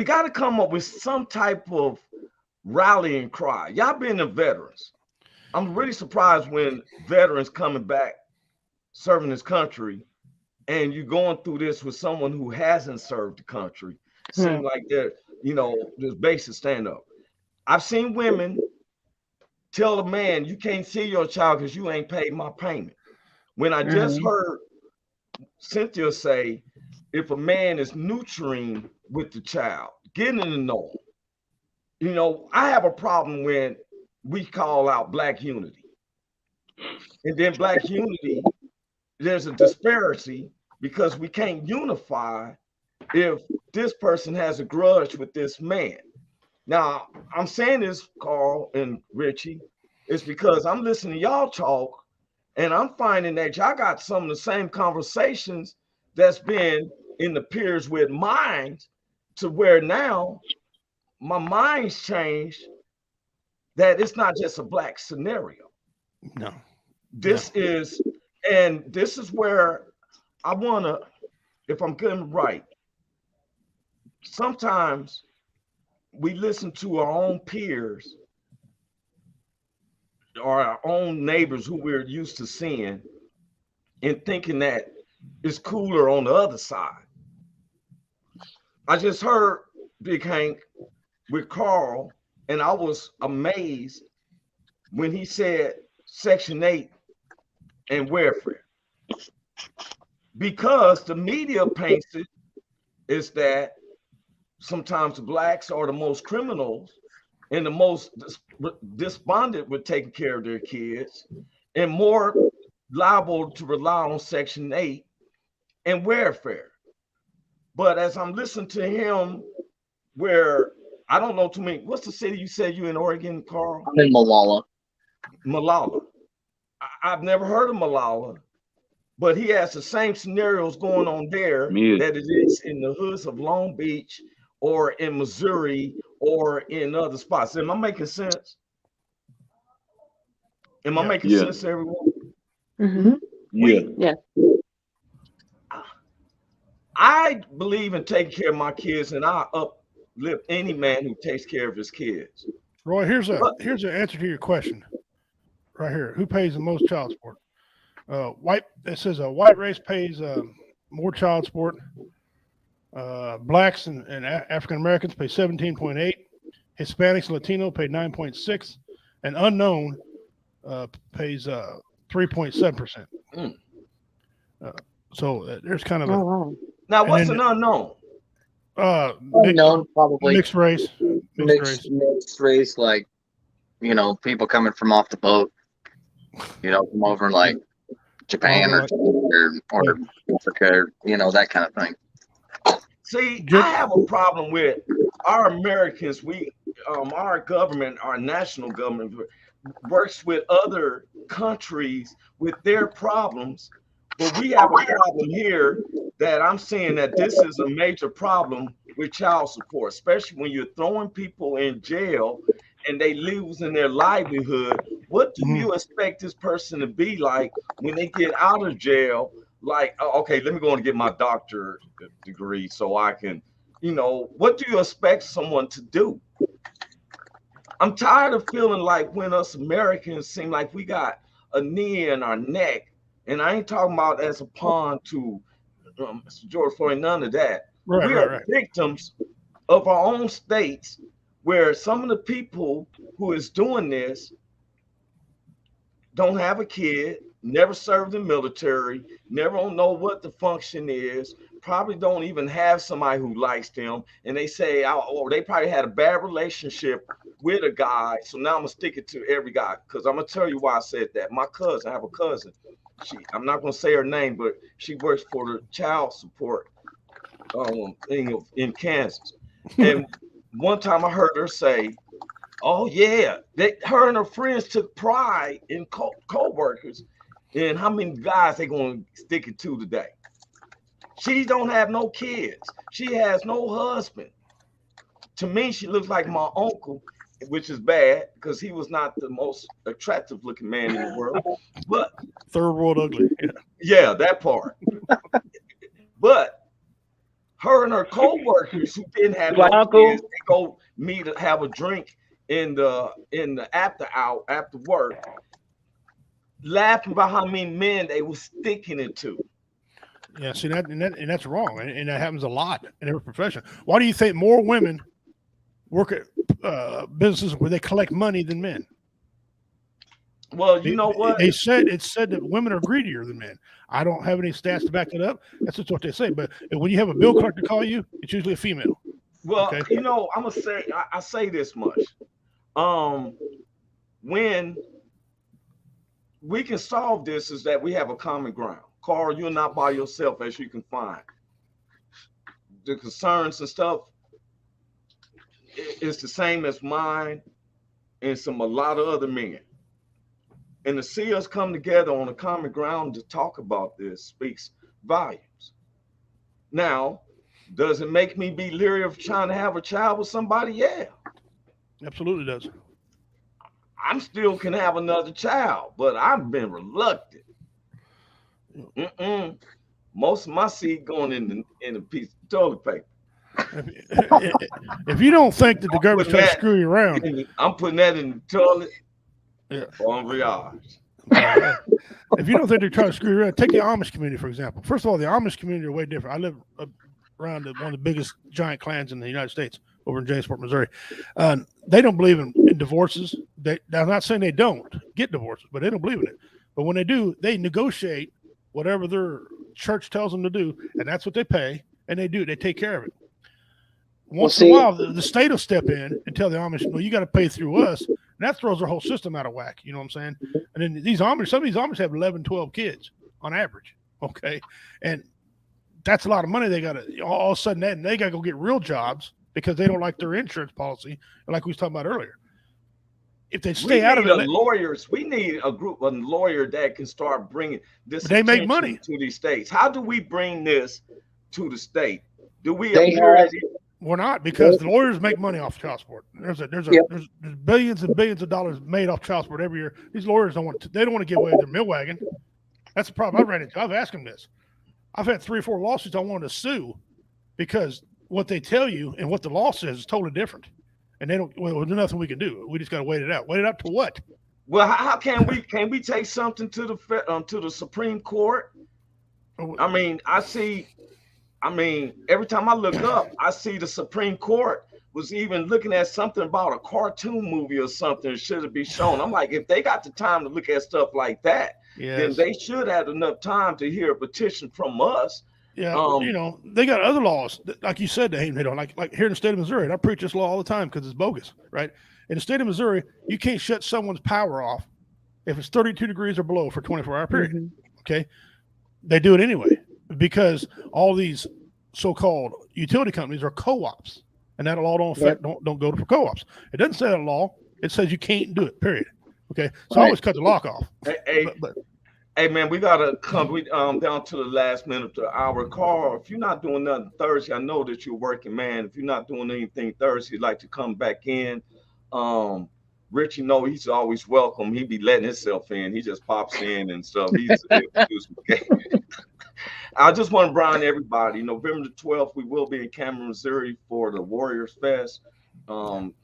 got to come up with some type of rallying cry. Y'all been the veterans. I'm really surprised when veterans coming back, serving this country, and you're going through this with someone who hasn't served the country. Seem like they're, you know, this basic stand up. I've seen women tell a man, you can't see your child because you ain't paid my payment. When I just heard Cynthia say, if a man is nurturing with the child, getting to know him, you know, I have a problem when we call out Black unity. And then Black unity, there's a disparity because we can't unify if this person has a grudge with this man. Now, I'm saying this, Carl and Richie, it's because I'm listening to y'all talk and I'm finding that y'all got some of the same conversations that's been in the peers with mine, to where now my mind's changed that it's not just a Black scenario. No. This is, and this is where I want to, if I'm getting right, sometimes we listen to our own peers or our own neighbors who we're used to seeing and thinking that it's cooler on the other side. I just heard Big Hank with Carl, and I was amazed when he said Section 8 and welfare. Because the media paints it is that sometimes the Blacks are the most criminals and the most despondent with taking care of their kids and more liable to rely on Section 8 and welfare. But as I'm listening to him, where I don't know too many, what's the city you said you in Oregon, Carl? I'm in Malala. Malala. I've never heard of Malala, but he has the same scenarios going on there that it is in the hoods of Long Beach or in Missouri or in other spots. Am I making sense? Am I making sense to everyone? Mm-hmm. Yeah. I believe in taking care of my kids, and I uplift any man who takes care of his kids. Roy, here's an answer to your question. Right here. Who pays the most child support? It says a white race pays more child support. Blacks and African Americans pay 17.8. Hispanics and Latino pay 9.6, and unknown pays 3.7%. So there's kind of a now. What's an unknown? Unknown, probably mixed race. Mixed race, like, you know, people coming from off the boat, you know, from over like Japan or Africa, you know, that kind of thing. See, I have a problem with our Americans. Our government, our national government, works with other countries with their problems, but we have a problem here that I'm saying that this is a major problem with child support, especially when you're throwing people in jail and they losing their livelihood. What do you expect this person to be like when they get out of jail? Like, okay, let me go and get my doctorate degree so I can, You know, what do you expect someone to do? I'm tired of feeling like when us Americans seem like we got a knee in our neck, and I ain't talking about as a pawn to George Floyd, none of that. Right, We right, are right. victims of our own states, where some of the people who is doing this don't have a kid, never served in the military, never don't know what the function is, probably don't even have somebody who likes them, and they say, oh, they probably had a bad relationship with a guy, so now I'm gonna stick it to every guy. Because I'm gonna tell you why I said that. My cousin, I have a cousin. I'm not gonna say her name, but she works for the child support in Kansas. And one time I heard her say, "Oh yeah, her and her friends took pride in co-workers, and how many guys they gonna stick it to today." She don't have no kids. She has no husband. To me, she looks like my uncle, which is bad because he was not the most attractive looking man in the world. But third world ugly. Yeah, that part. But her and her co-workers who didn't have no kids, they go meet to have a drink in the after work, laughing about how many men they were sticking it to. Yeah, see and that's wrong, and that happens a lot in every profession. Why do you think more women work at businesses where they collect money than men? Well, you know what? It's said that women are greedier than men. I don't have any stats to back that up. That's just what they say. But when you have a bill collector call you, it's usually a female. Well, okay? You know, I'm gonna say I say this much. When we can solve this is that we have a common ground. Carl, you're not by yourself, as you can find. The concerns and stuff is the same as mine and a lot of other men. And to see us come together on a common ground to talk about this speaks volumes. Now, does it make me be leery of trying to have a child with somebody? Yeah. Absolutely does. I'm still can have another child, but I've been reluctant. Most of my seed going in a piece of toilet paper. If you don't think that the government's trying to screw you around, I'm putting that in the toilet. Yeah. On Riage. If you don't think they're trying to screw you around, take the Amish community, for example. First of all, the Amish community are way different. I live around one of the biggest giant clans in the United States over in Jamesport, Missouri. They don't believe in divorces. I'm not saying they don't get divorces, but they don't believe in it. But when they do, they negotiate whatever their church tells them to do, and that's what they pay, and they do. They take care of it. Once in a while, the state will step in and tell the Amish, "No, you got to pay through us." And that throws their whole system out of whack. You know what I'm saying? And then some of these Amish have 11, 12 kids on average. Okay. And that's a lot of money they got to, all of a sudden, they got to go get real jobs because they don't like their insurance policy, like we was talking about earlier. If they stay out of it, lawyers, we need a group of lawyers that can start bringing this. They make money to these states. How do we bring this to the state? Do we? We're not, because the lawyers make money off child support. There's billions and billions of dollars made off child support every year. These lawyers don't want to give away their mill wagon. That's the problem I've ran into. I've asked them this. I've had 3 or 4 lawsuits I wanted to sue because what they tell you and what the law says is totally different. And there's nothing we can do. We just got to wait it out. Wait it out to what? Well, how can we take something to the Supreme Court? I mean, every time I look up, I see the Supreme Court was even looking at something about a cartoon movie or something. Should it be shown? I'm like, if they got the time to look at stuff like that, then they should have enough time to hear a petition from us. Yeah, they got other laws, like you said, like here in the state of Missouri, and I preach this law all the time because it's bogus, right? In the state of Missouri, you can't shut someone's power off if it's 32 degrees or below for a 24-hour period. Mm-hmm. Okay, they do it anyway because all these so-called utility companies are co-ops, and that law don't go for co-ops. It doesn't say that law; it says you can't do it. Period. Okay, so I always cut the lock off. Hey man, we gotta come down to the last minute of the hour. Carl, if you're not doing nothing Thursday, I know that you're working, man. If you're not doing anything Thursday, you'd like to come back in. Rich, he's always welcome. He be letting himself in. He just pops in and stuff. I just want to brown everybody. November the 12th, we will be in Cameron, Missouri for the Warriors Fest.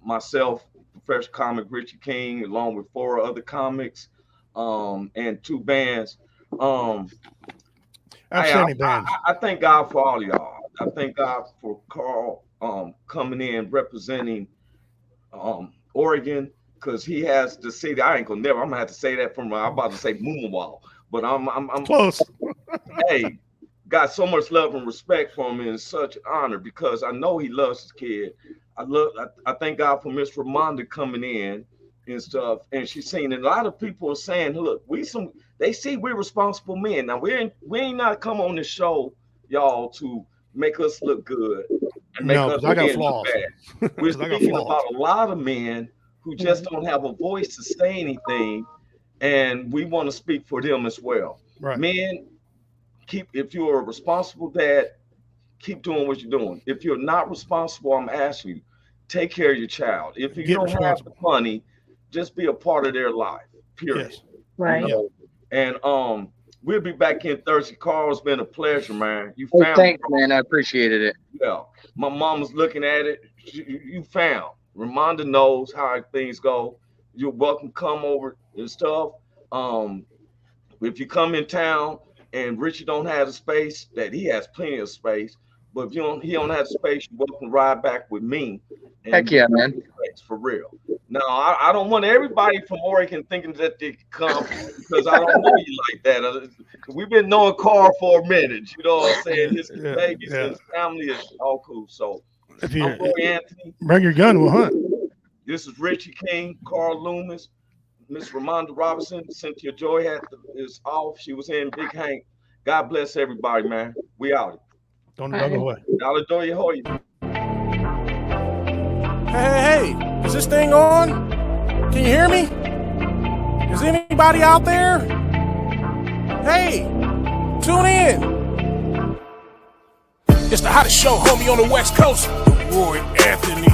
Myself, professional comic Richie King, along with 4 other comics, and 2 bands. Outstanding bands. I thank God for all y'all. I thank God for Carl coming in representing Oregon, because he has the city. I'm gonna have to say that from I'm about to say Moonwall, but I'm close. Hey, got so much love and respect for him, and it's such an honor because I know he loves his kid. I thank God for Miss Ramonda coming in and stuff, and she's saying, and a lot of people are saying, look, they see we're responsible men. Now we ain't not come on this show, y'all, to make us look good and make us look bad. We're speaking about a lot of men who just don't have a voice to say anything, and we want to speak for them as well. Right. Men, if you're a responsible dad, keep doing what you're doing. If you're not responsible, I'm asking you, take care of your child. If you don't have the money, just be a part of their life, period. Yes. Right. And we'll be back in Thursday. Carl, it's been a pleasure, man. Thanks, man. I appreciated it. Yeah. My mom was looking at it. You found. Ramonda knows how things go. You're welcome to come over and stuff. If you come in town and Richie don't have the space, that he has plenty of space. But if he don't have the space, you're welcome to ride back with me. Heck yeah, man. For real. Now, I don't want everybody from Oregon thinking that they can come because I don't know you like that. We've been knowing Carl for a minute. You know what I'm saying? His babies and his family is all cool. So I'm Roy Anthony. Bring your gun, we'll hunt. This is Richie King, Carl Loomis, Miss Ramonda Robinson, Cynthia Joy is off. She was in Big Hank. God bless everybody, man. We out. Don't go away. Y'all adore your hoy. Hey, is this thing on? Can you hear me? Is anybody out there? Hey, tune in. It's the hottest show, homie, on the West Coast. Roy Anthony.